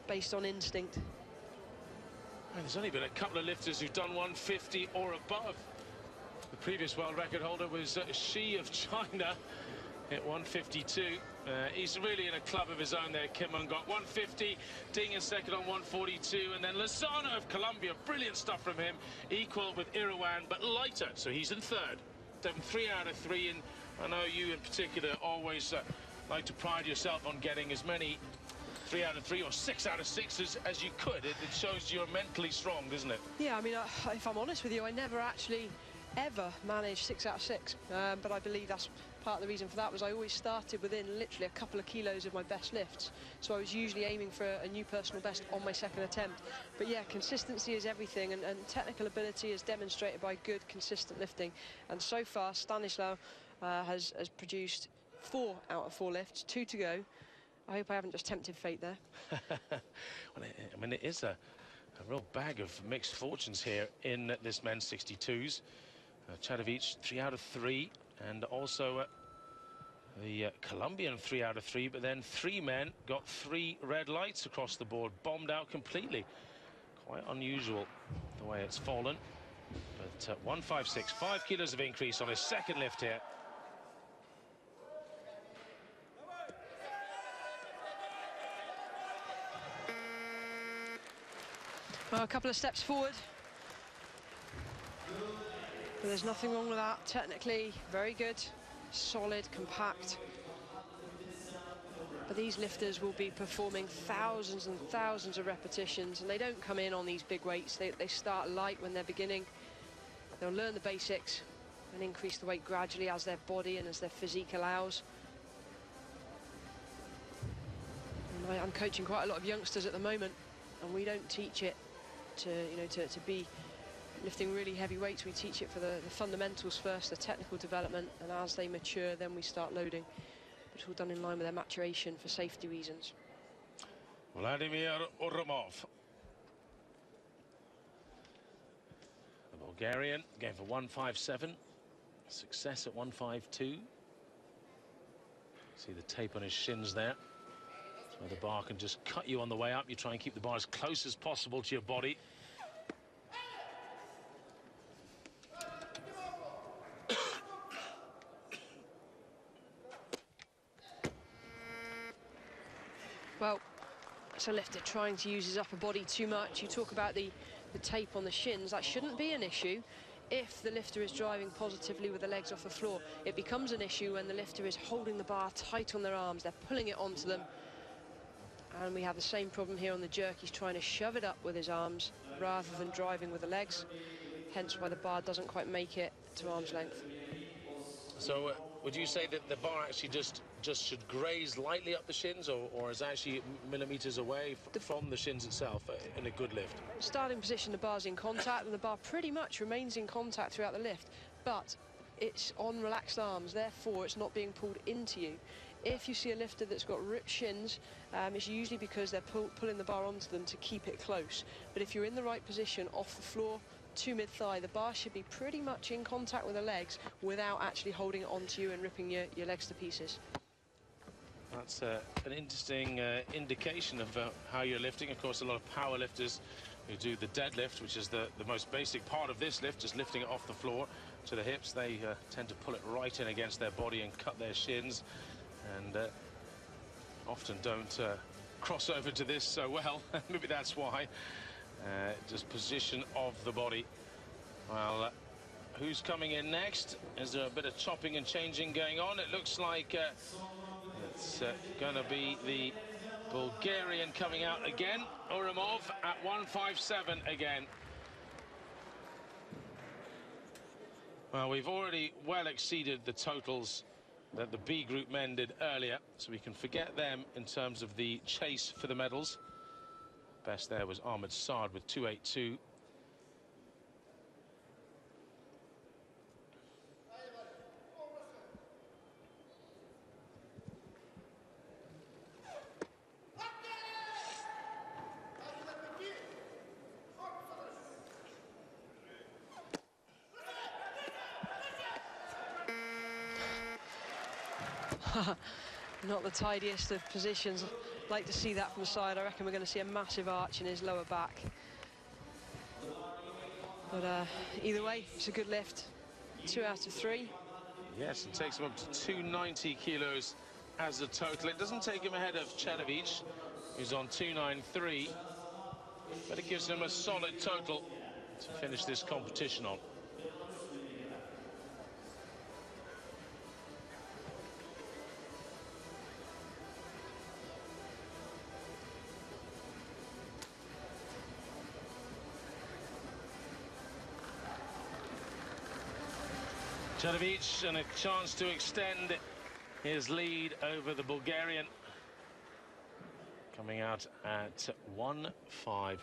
based on instinct. And there's only been a couple of lifters who've done 150 or above. The previous world record holder was Shi of China at 152. He's really in a club of his own there, Kim Ngok. 150, Ding in second on 142, and then Lozano of Colombia, brilliant stuff from him, equal with Irawan, but lighter, so he's in third. Done 3 out of 3, and I know you in particular always like to pride yourself on getting as many 3 out of 3 or 6 out of 6 as you could. It shows you're mentally strong, doesn't it? Yeah, I mean, if I'm honest with you, I never actually ever managed 6 out of 6, but I believe that's part of the reason for that was I always started within literally a couple of kilos of my best lifts, so I was usually aiming for a new personal best on my second attempt. But yeah, consistency is everything, and technical ability is demonstrated by good, consistent lifting. And so far, Stanislaw has produced 4 out of 4 lifts, 2 to go. I hope I haven't just tempted fate there. Well, I mean, it is a real bag of mixed fortunes here in this men's 62s. Chadovic 3 out of 3, and also the Colombian 3 out of 3, but then 3 men got 3 red lights across the board, bombed out completely. Quite unusual the way it's fallen. But 156, 5 kilos of increase on his second lift here. Well, a couple of steps forward. But there's nothing wrong with that. Technically, very good, solid, compact. But these lifters will be performing thousands and thousands of repetitions, and they don't come in on these big weights. They start light when they're beginning. They'll learn the basics and increase the weight gradually as their body and as their physique allows. And I'm coaching quite a lot of youngsters at the moment, and we don't teach it to, you know, to be lifting really heavy weights. We teach it for the fundamentals first, the technical development, and as they mature, then we start loading. It's all done in line with their maturation for safety reasons. Vladimir Urumov, the Bulgarian, going for 157. Success at 152. See the tape on his shins there. So the bar can just cut you on the way up. You try and keep the bar as close as possible to your body. Well, it's a lifter trying to use his upper body too much. You talk about the tape on the shins. That shouldn't be an issue if the lifter is driving positively with the legs off the floor. It becomes an issue when the lifter is holding the bar tight on their arms. They're pulling it onto them. And we have the same problem here on the jerk. He's trying to shove it up with his arms rather than driving with the legs. Hence why the bar doesn't quite make it to arm's length. So would you say that the bar actually just should graze lightly up the shins, or is actually millimeters away from the shins itself in a good lift? Starting position, the bar's in contact, and the bar pretty much remains in contact throughout the lift, but it's on relaxed arms, therefore it's not being pulled into you. If you see a lifter that's got ripped shins, it's usually because they're pulling the bar onto them to keep it close. But if you're in the right position, off the floor to mid-thigh, the bar should be pretty much in contact with the legs without actually holding it onto you and ripping your legs to pieces. That's an interesting indication of how you're lifting. Of course, a lot of power lifters who do the deadlift, which is the most basic part of this lift, just lifting it off the floor to the hips, they tend to pull it right in against their body and cut their shins, and often don't cross over to this so well. Maybe that's why. Just position of the body. Well, who's coming in next? Is there a bit of chopping and changing going on? It looks like it's going to be the Bulgarian coming out again. Urumov at 157 again. Well, we've already well exceeded the totals that the B group men did earlier, so we can forget them in terms of the chase for the medals. Best there was Ahmed Saad with 282. Not the tidiest of positions. I'd like to see that from the side. I reckon we're going to see a massive arch in his lower back. But either way, it's a good lift. 2 out of 3. Yes, it takes him up to 290 kilos as a total. It doesn't take him ahead of Chedevich, who's on 293, but it gives him a solid total to finish this competition on. Chedevich, and a chance to extend his lead over the Bulgarian, coming out at 159.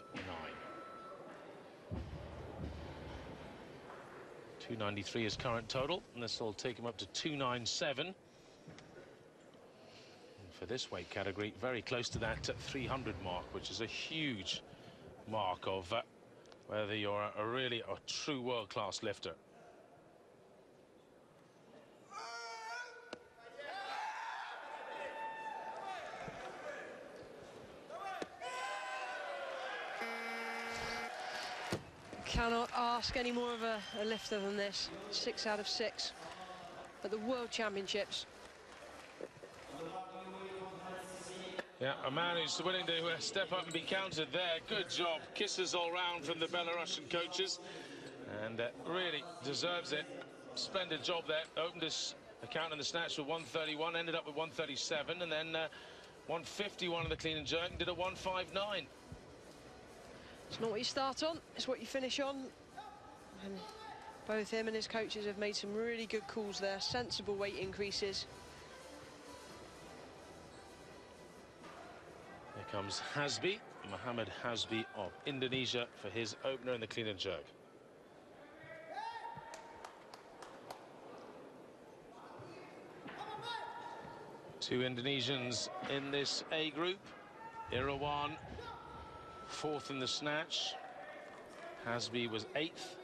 293 is current total, and this will take him up to 297. And for this weight category, very close to that 300 mark, which is a huge mark of whether you're a true world-class lifter. Cannot ask any more of a lifter than this. 6 out of 6 at the World Championships. Yeah, a man who's willing to step up and be counted there. Good job. Kisses all round from the Belarusian coaches, and really deserves it. Splendid job there. Opened his account in the snatch with 131, ended up with 137, and then 151 in the clean and jerk and did a 159. It's not what you start on, it's what you finish on. And both him and his coaches have made some really good calls there, sensible weight increases. Here comes Hasbi, Muhammad Hasbi of Indonesia, for his opener in the clean and jerk. Two Indonesians in this A group. Irawan, fourth in the snatch. Hasbi was eighth.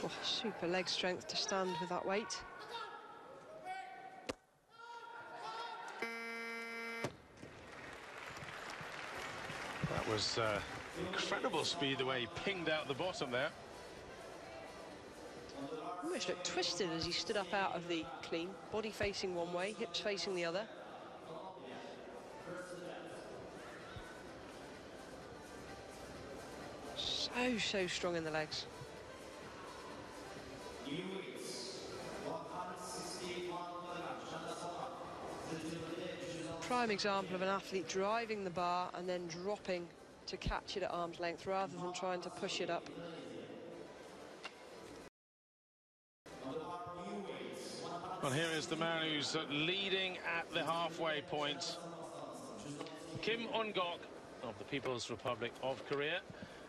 Oh, super leg strength to stand with that weight. That was incredible speed the way he pinged out the bottom there. Almost looked twisted as he stood up out of the clean, body facing one way, hips facing the other. So strong in the legs. Prime example of an athlete driving the bar and then dropping to catch it at arm's length rather than trying to push it up. Well, here is the man who's leading at the halfway point. Kim On-gok of the People's Republic of Korea.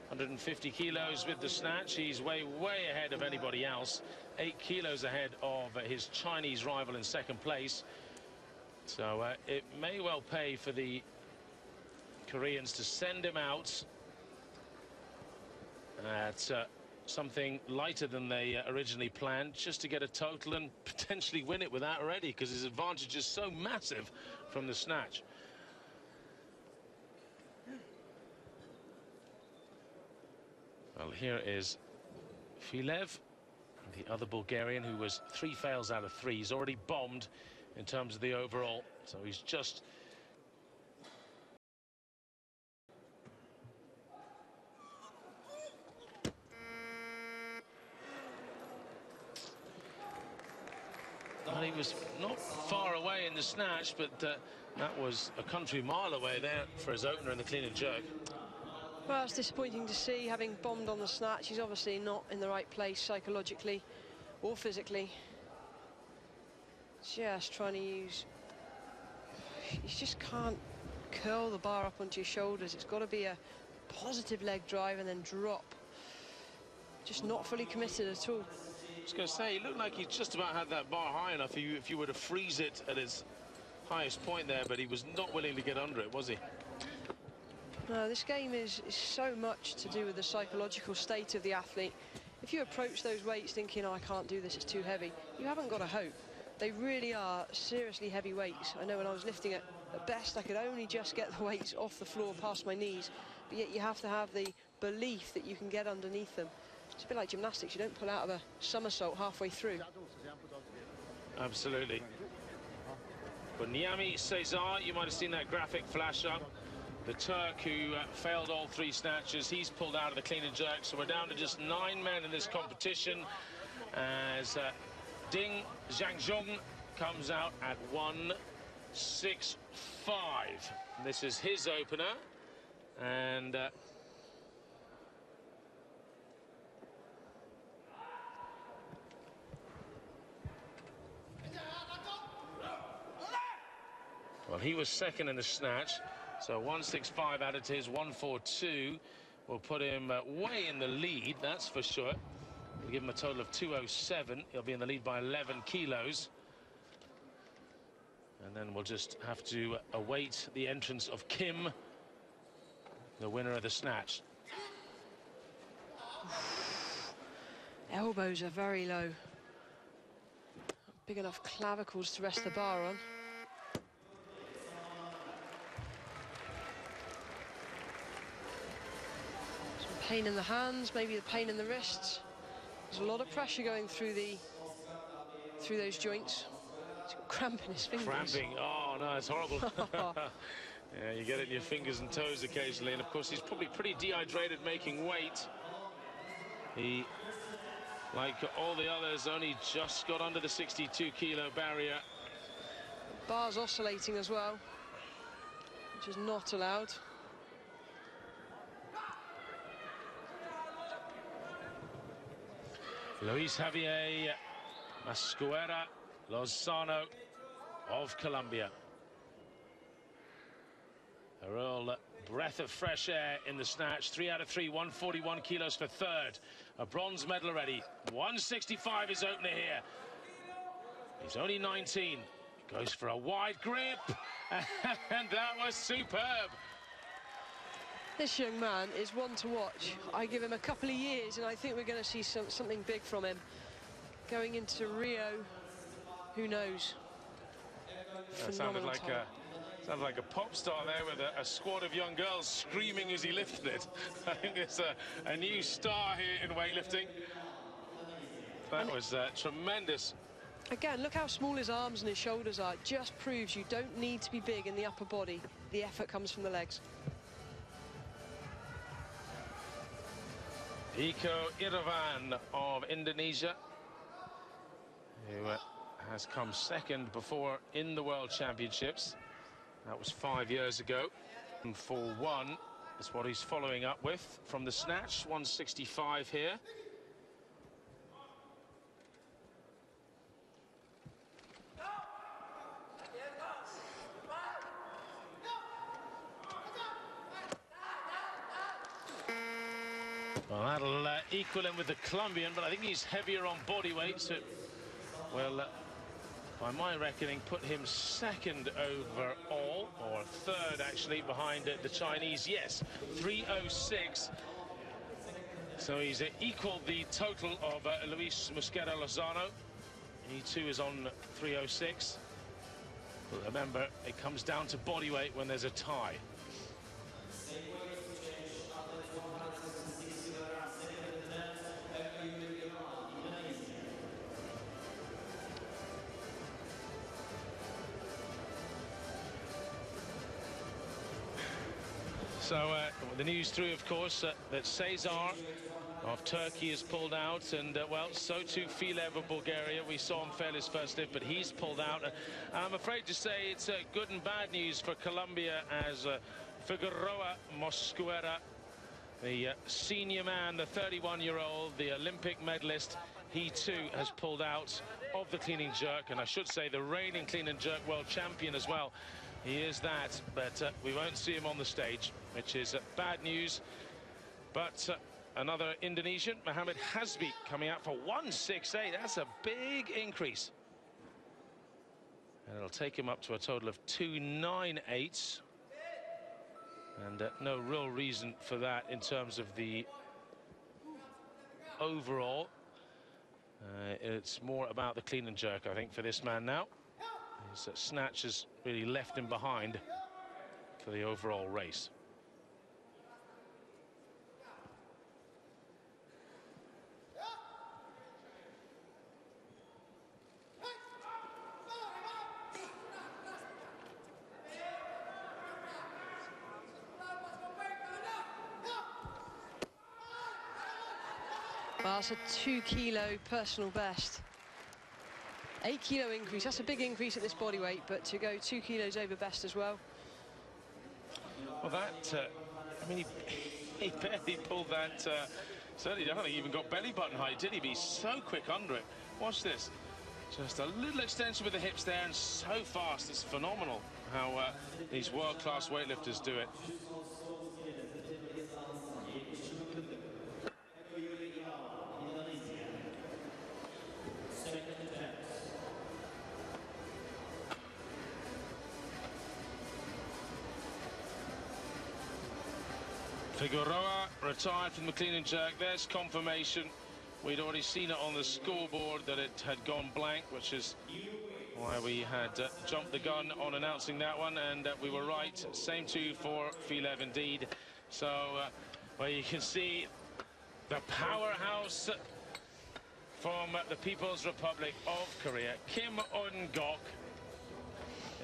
150 kilos with the snatch. He's way ahead of anybody else. 8 kilos ahead of his Chinese rival in second place. So it may well pay for the Koreans to send him out at something lighter than they originally planned, just to get a total and potentially win it without already, because his advantage is so massive from the snatch. Well, here is Filev, the other Bulgarian, who was 3 fails out of 3. He's already bombed in terms of the overall, so he's just well, he was not far away in the snatch, but that was a country mile away there for his opener in the clean and jerk. Well, it's disappointing to see, having bombed on the snatch. He's obviously not in the right place psychologically or physically. Just trying to use... You just can't curl the bar up onto your shoulders. It's got to be a positive leg drive and then drop. Just not fully committed at all. I was going to say, he looked like he just about had that bar high enough if you were to freeze it at its highest point there, but he was not willing to get under it, was he? No, this game is so much to do with the psychological state of the athlete. If you approach those weights thinking, oh, I can't do this, it's too heavy, you haven't got a hope. They really are seriously heavy weights. I know when I was lifting at best, I could only just get the weights off the floor past my knees, but yet you have to have the belief that you can get underneath them. It's a bit like gymnastics. You don't pull out of a somersault halfway through. Absolutely. But Niami Cesar, you might have seen that graphic flash up. The Turk who failed all 3 snatches, he's pulled out of the clean and jerk, so we're down to just 9 men in this competition as Ding Zhangzhong comes out at 165. This is his opener, and well, he was second in the snatch. So 165 added to his 142 will put him way in the lead, that's for sure. We'll give him a total of 207. He'll be in the lead by 11 kilos. And then we'll just have to await the entrance of Kim, the winner of the snatch. Elbows are very low. Big enough clavicles to rest the bar on. Pain in the hands, maybe the pain in the wrists. There's a lot of pressure going through those joints. cramping his fingers. Cramping. Oh, no, it's horrible. Yeah, you get it in your fingers and toes occasionally. And, of course, he's probably pretty dehydrated making weight. He, like all the others, only just got under the 62-kilo barrier. Bar's oscillating as well, which is not allowed. Luis Javier Mascuera Lozano of Colombia. A real breath of fresh air in the snatch. 3 out of 3, 141 kilos for third. A bronze medal already. 165 is opener here. He's only 19. Goes for a wide grip. And that was superb. This young man is one to watch. I give him a couple of years and I think we're going to see something big from him. Going into Rio, who knows? That sounded like a pop star there with a squad of young girls screaming as he lifted it. I think it's a new star here in weightlifting. That was tremendous. Again, look how small his arms and his shoulders are. It just proves you don't need to be big in the upper body. The effort comes from the legs. Iko Irawan of Indonesia, who has come second before in the World Championships. That was 5 years ago. And for one is what he's following up with from the snatch. 165 here. Well, that'll equal him with the Colombian, but I think he's heavier on body weight, so well, by my reckoning, put him second overall, or third actually, behind the Chinese. Yes, 306. So he's equaled the total of Luis Mosquera Lozano. He too is on 306. But remember, it comes down to body weight when there's a tie. So the news through, of course, that Cesar of Turkey has pulled out, and well, so too Filev of Bulgaria. We saw him fail his first lift, but he's pulled out. I'm afraid to say it's good and bad news for Colombia, as Figueroa Mosquera, the senior man, the 31-year-old, the Olympic medalist, he too has pulled out of the clean and jerk, and I should say the reigning clean and jerk world champion as well. He is that, but we won't see him on the stage, which is bad news. But another Indonesian, Mohammed Hasbi, coming out for 168. That's a big increase. And it'll take him up to a total of 298. And no real reason for that in terms of the overall. It's more about the clean and jerk, I think, for this man now. His snatch has really left him behind for the overall race. Well, that's a 2-kilo personal best. 8-kilo increase, that's a big increase at this body weight, but to go 2 kilos over best as well. Well, that, I mean, he barely pulled that, certainly I don't think he even got belly button height, did he? Be so quick under it. Watch this. Just a little extension with the hips there, and so fast. It's phenomenal how these world-class weightlifters do it. Figueroa retired from the clean and jerk. There's confirmation. We'd already seen it on the scoreboard that it had gone blank, which is why we had jumped the gun on announcing that one, and we were right. Same too for Filev indeed. So well, you can see the powerhouse from the People's Republic of Korea, Kim Un-gok.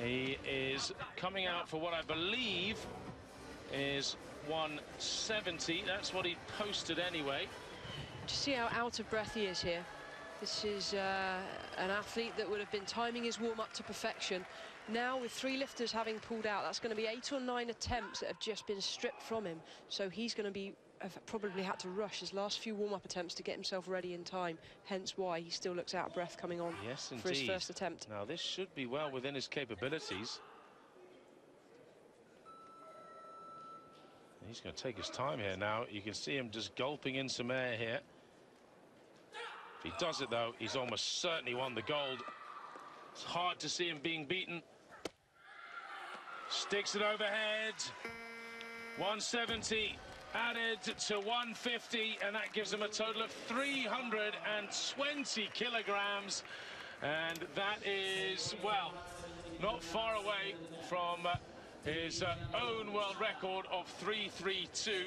He is coming out for what I believe is 170. That's what he posted anyway. Just see how out of breath he is here. This is an athlete that would have been timing his warm-up to perfection. Now, with 3 lifters having pulled out, that's going to be 8 or 9 attempts that have just been stripped from him. So he's going to have probably had to rush his last few warm-up attempts to get himself ready in time. Hence why he still looks out of breath coming on for his first attempt. Now, this should be well within his capabilities. He's going to take his time here now. You can see him just gulping in some air here. If he does it, though, he's almost certainly won the gold. It's hard to see him being beaten. Sticks it overhead. 170 added to 150, and that gives him a total of 320 kilograms. And that is, well, not far away from his own world record of 332.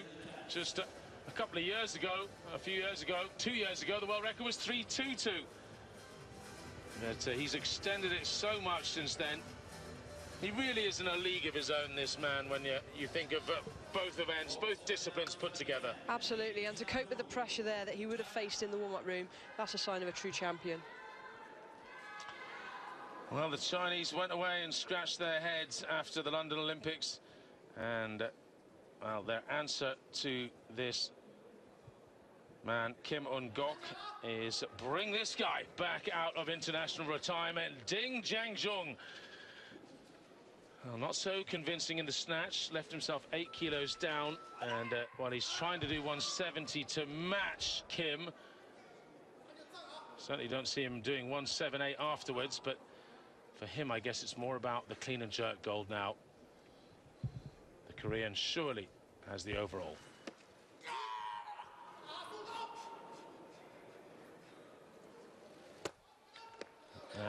Just a couple of years ago, 2 years ago, the world record was 322. But he's extended it so much since then. He really is in a league of his own, this man, when you think of both events, both disciplines put together. Absolutely, and to cope with the pressure there that he would have faced in the warm-up room, that's a sign of a true champion. Well, the Chinese went away and scratched their heads after the London Olympics, and well, their answer to this man, Kim Un-gok, is bring this guy back out of international retirement. Ding Jiangjung. Well, not so convincing in the snatch, left himself 8 kilos down, and while he's trying to do 170 to match Kim, certainly don't see him doing 178 afterwards, but for him, I guess it's more about the clean and jerk gold now. The Korean surely has the overall.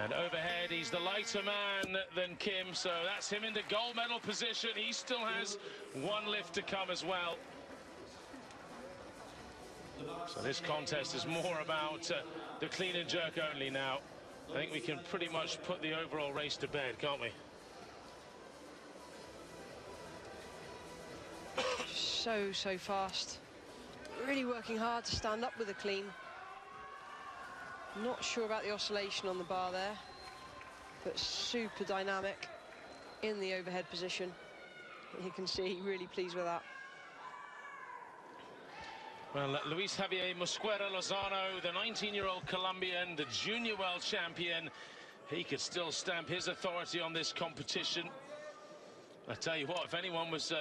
And overhead, he's the lighter man than Kim, so that's him into gold medal position. He still has 1 lift to come as well. So this contest is more about the clean and jerk only now. I think we can pretty much put the overall race to bed, can't we? So fast. Really working hard to stand up with a clean. Not sure about the oscillation on the bar there, but super dynamic in the overhead position. You can see really pleased with that. Well, Luis Javier Mosquera Lozano, the 19-year-old Colombian, the junior world champion, he could still stamp his authority on this competition. I tell you what, if anyone was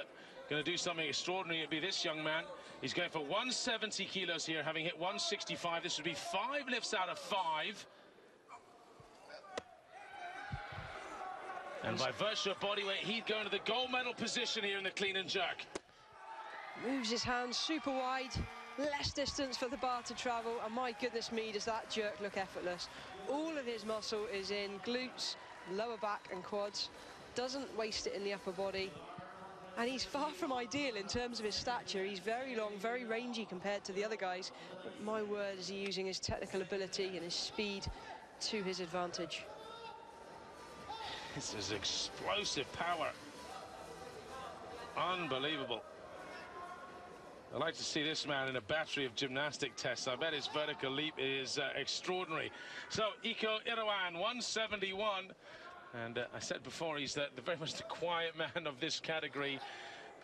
going to do something extraordinary, it'd be this young man. He's going for 170 kilos here, having hit 165. This would be 5 lifts out of 5. And by virtue of body weight, he'd go into the gold medal position here in the clean and jerk. Moves his hands super wide, less distance for the bar to travel, and my goodness me, does that jerk look effortless. All of his muscle is in glutes, lower back and quads, doesn't waste it in the upper body. And he's far from ideal in terms of his stature. He's very long, very rangy compared to the other guys. But my word, is he using his technical ability and his speed to his advantage. This is explosive power. Unbelievable. I'd like to see this man in a battery of gymnastic tests. I bet his vertical leap is extraordinary. So, Iko Irawan, 171. And I said before, he's very much the quiet man of this category.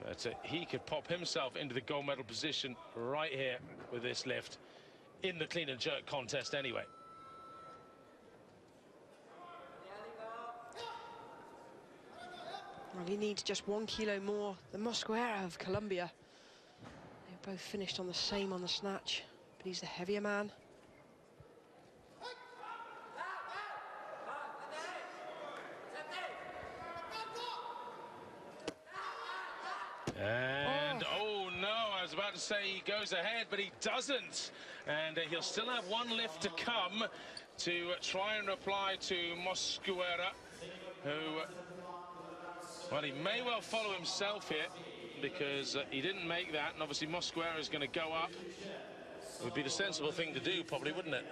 But he could pop himself into the gold medal position right here with this lift in the clean and jerk contest anyway. Well, he needs just 1 kilo more than Mosquera of Colombia. They both finished on the same on the snatch, but he's the heavier man. And oh no, I was about to say he goes ahead, but he doesn't. And he'll still have 1 lift to come to try and reply to Mosquera, who, well, he may well follow himself here because he didn't make that, and obviously Mosquera is going to go up. It would be the sensible thing to do, probably, wouldn't it?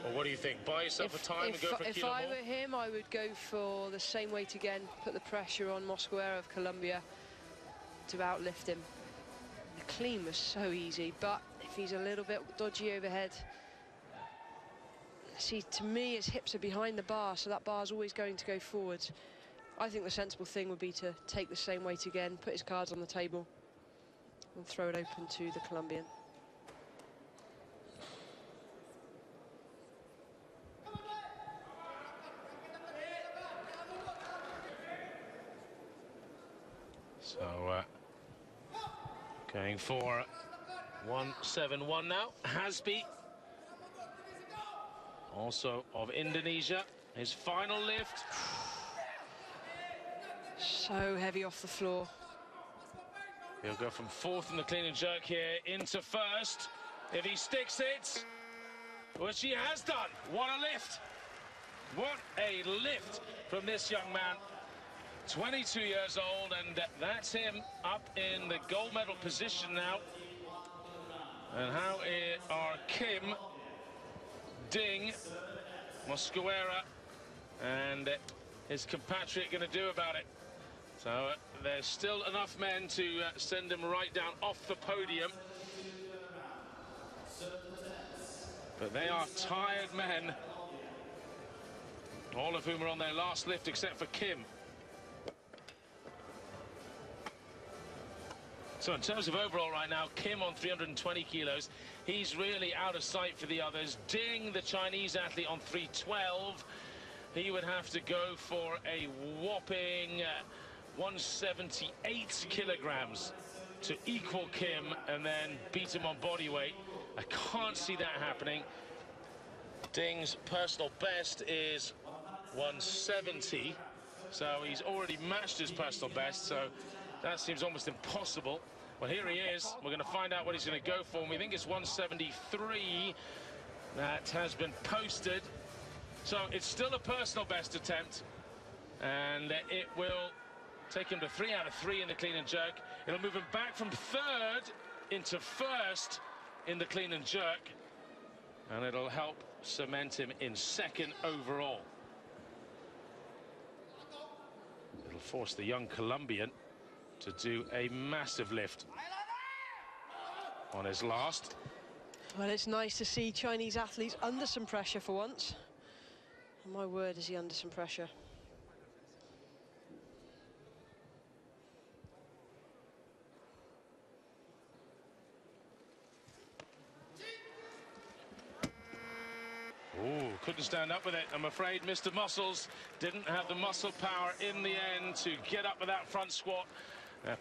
Or what do you think? Buy yourself a time and go for a kilo more? If I were him, I would go for the same weight again, put the pressure on Mosquera of Colombia to outlift him. The clean was so easy, but if he's a little bit dodgy overhead, see, to me, his hips are behind the bar, so that bar's always going to go forward. I think the sensible thing would be to take the same weight again, put his cards on the table, and throw it open to the Colombian. So, going for 171 now. Hasbi, also of Indonesia, his final lift. So heavy off the floor. He'll go from fourth in the clean and jerk here into first. If he sticks it, which he has done. What a lift. What a lift from this young man. 22 years old, and that's him up in the gold medal position now. And how are Kim, Ding, Mosquera, and his compatriot going to do about it? So there's still enough men to send him right down off the podium. But they are tired men, all of whom are on their last lift except for Kim. So in terms of overall right now, Kim on 320 kilos. He's really out of sight for the others. Ding, the Chinese athlete, on 312. He would have to go for a whopping 178 kilograms to equal Kim and then beat him on body weight. I can't see that happening. Ding's personal best is 170. So he's already matched his personal best. So that seems almost impossible. Well, here he is. We're going to find out what he's going to go for. And we think it's 173 that has been posted. So it's still a personal best attempt. And it will take him to 3 out of 3 in the clean and jerk. It'll move him back from third into first in the clean and jerk. And it'll help cement him in second overall. It'll force the young Colombian to do a massive lift on his last. Well, it's nice to see Chinese athletes under some pressure for once. And my word, is he under some pressure. Ooh, couldn't stand up with it. I'm afraid Mr. Muscles didn't have the muscle power in the end to get up with that front squat.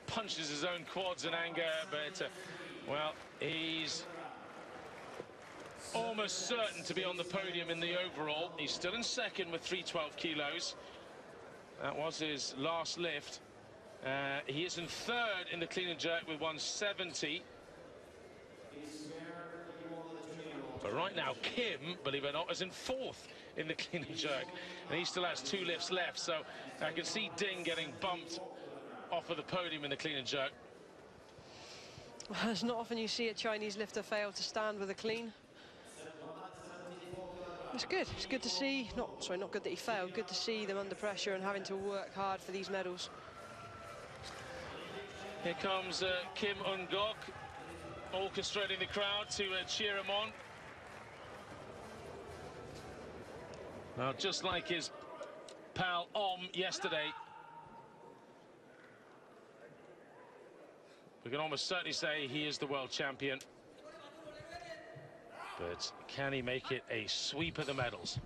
Punches his own quads in anger, but, well, he's almost certain to be on the podium in the overall. He's still in second with 312 kilos. That was his last lift. He is in third in the clean and jerk with 170. But right now, Kim, believe it or not, is in fourth in the clean and jerk. And he still has 2 lifts left. So I can see Ding getting bumped off of the podium in the clean and jerk. Well, it's not often you see a Chinese lifter fail to stand with a clean. It's good. It's good to see. Not good that he failed. Good to see them under pressure and having to work hard for these medals. Here comes Kim Ungok, orchestrating the crowd to cheer him on. Well, just like his pal Om yesterday, we can almost certainly say he is the world champion. But can he make it a sweep of the medals?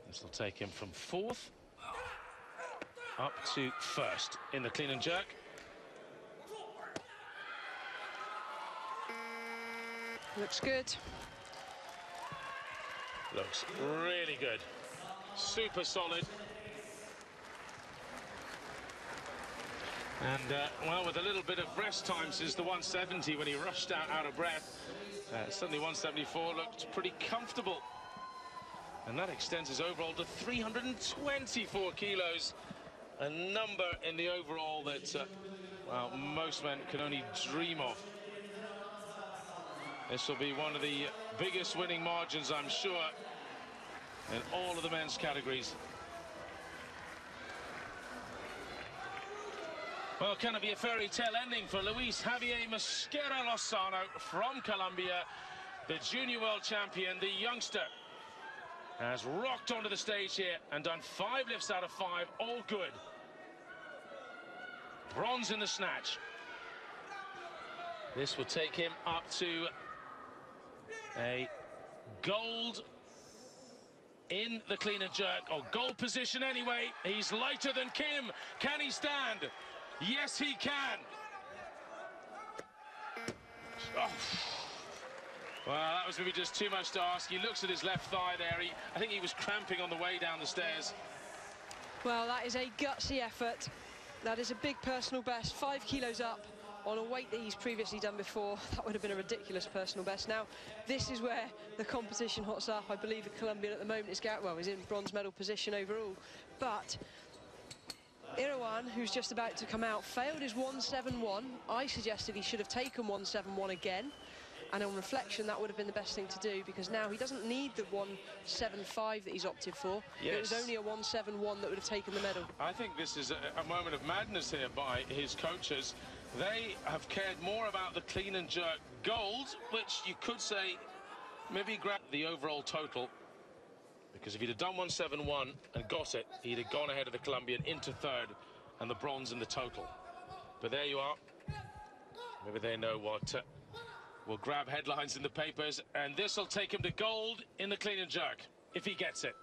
This will take him from fourth up to first in the clean and jerk. Looks good. Looks really good. Super solid. And, well, with a little bit of rest time since the 170 when he rushed out of breath, suddenly 174 looked pretty comfortable. And that extends his overall to 324 kilos. A number in the overall that, well, most men can only dream of. This will be one of the biggest winning margins, I'm sure, in all of the men's categories. Well, can it be a fairy tale ending for Luis Javier Mosquera Lozano from Colombia, the junior world champion, the youngster, has rocked onto the stage here and done 5 lifts out of 5, all good. Bronze in the snatch. This will take him up to a gold in the clean and jerk, or gold position anyway. He's lighter than Kim. Can he stand? Yes, he can. Oh. Well, that was maybe just too much to ask. He looks at his left thigh there. I think he was cramping on the way down the stairs. Well, that is a gutsy effort. That is a big personal best, 5 kilos up on a weight that he's previously done before. That would have been a ridiculous personal best. Now, this is where the competition hots up. I believe the Colombian at the moment is in bronze medal position overall. But Irawan, who's just about to come out, failed his 171. I suggested he should have taken 171 again. And on reflection, that would have been the best thing to do, because now he doesn't need the 175 that he's opted for. Yes. It was only a 171 that would have taken the medal. I think this is a moment of madness here by his coaches. They have cared more about the clean and jerk gold, which you could say maybe grab the overall total, because if he'd have done 171 and got it, he'd have gone ahead of the Colombian into 3rd and the bronze in the total. But there you are. Maybe they know what will grab headlines in the papers, and this will take him to gold in the clean and jerk if he gets it.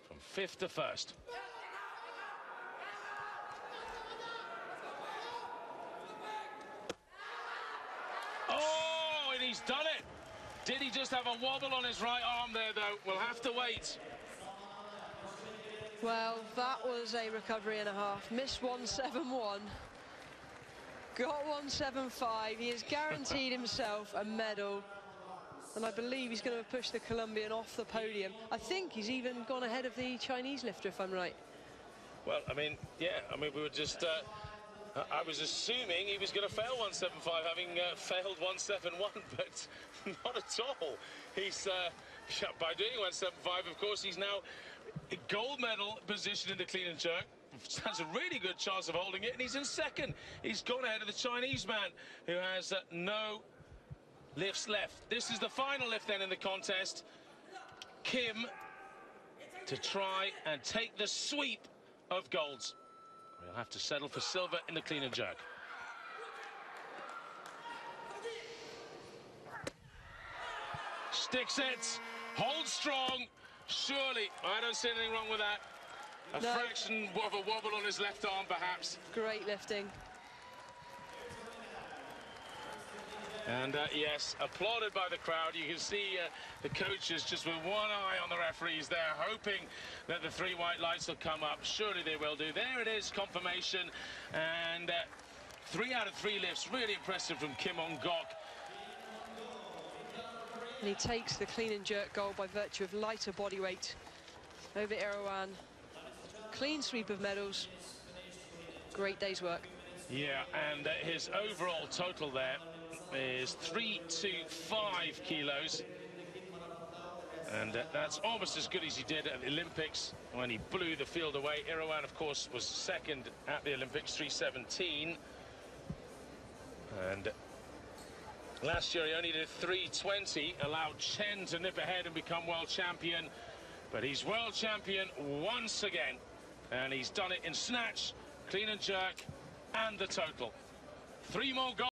From 5th to 1st. Oh, and he's done it. Did he just have a wobble on his right arm there, though? We'll have to wait. Well, that was a recovery and a half. Missed 171. Got 175. He has guaranteed himself a medal, and I believe he's going to push the Colombian off the podium. I think he's even gone ahead of the Chinese lifter, if I'm right. Well, I mean, yeah, I mean, we were just I was assuming he was going to fail 175, having failed 171, but not at all. He's by doing 175, of course, he's now a gold medal position in the clean and jerk. Has a really good chance of holding it, and he's in 2nd. He's gone ahead of the Chinese man, who has no lifts left. This is the final lift then in the contest. Kim to try and take the sweep of golds. We'll have to settle for silver in the clean and jerk. Sticks it, holds strong. Surely, I don't see anything wrong with that. A fraction of a wobble on his left arm, perhaps. Great lifting. And yes, applauded by the crowd. You can see the coaches just with one eye on the referees there, hoping that the 3 white lights will come up. Surely they will do. There it is, confirmation. And 3 out of 3 lifts. Really impressive from Kim On-gok. And he takes the clean and jerk gold by virtue of lighter body weight over Irawan. Clean sweep of medals. Great day's work. Yeah, and his overall total there is 325 kilos. And that's almost as good as he did at the Olympics when he blew the field away. Irawan, of course, was 2nd at the Olympics, 317. And last year he only did 320, allowed Chen to nip ahead and become world champion. But he's world champion once again. And he's done it in snatch, clean and jerk, and the total. 3 more goals.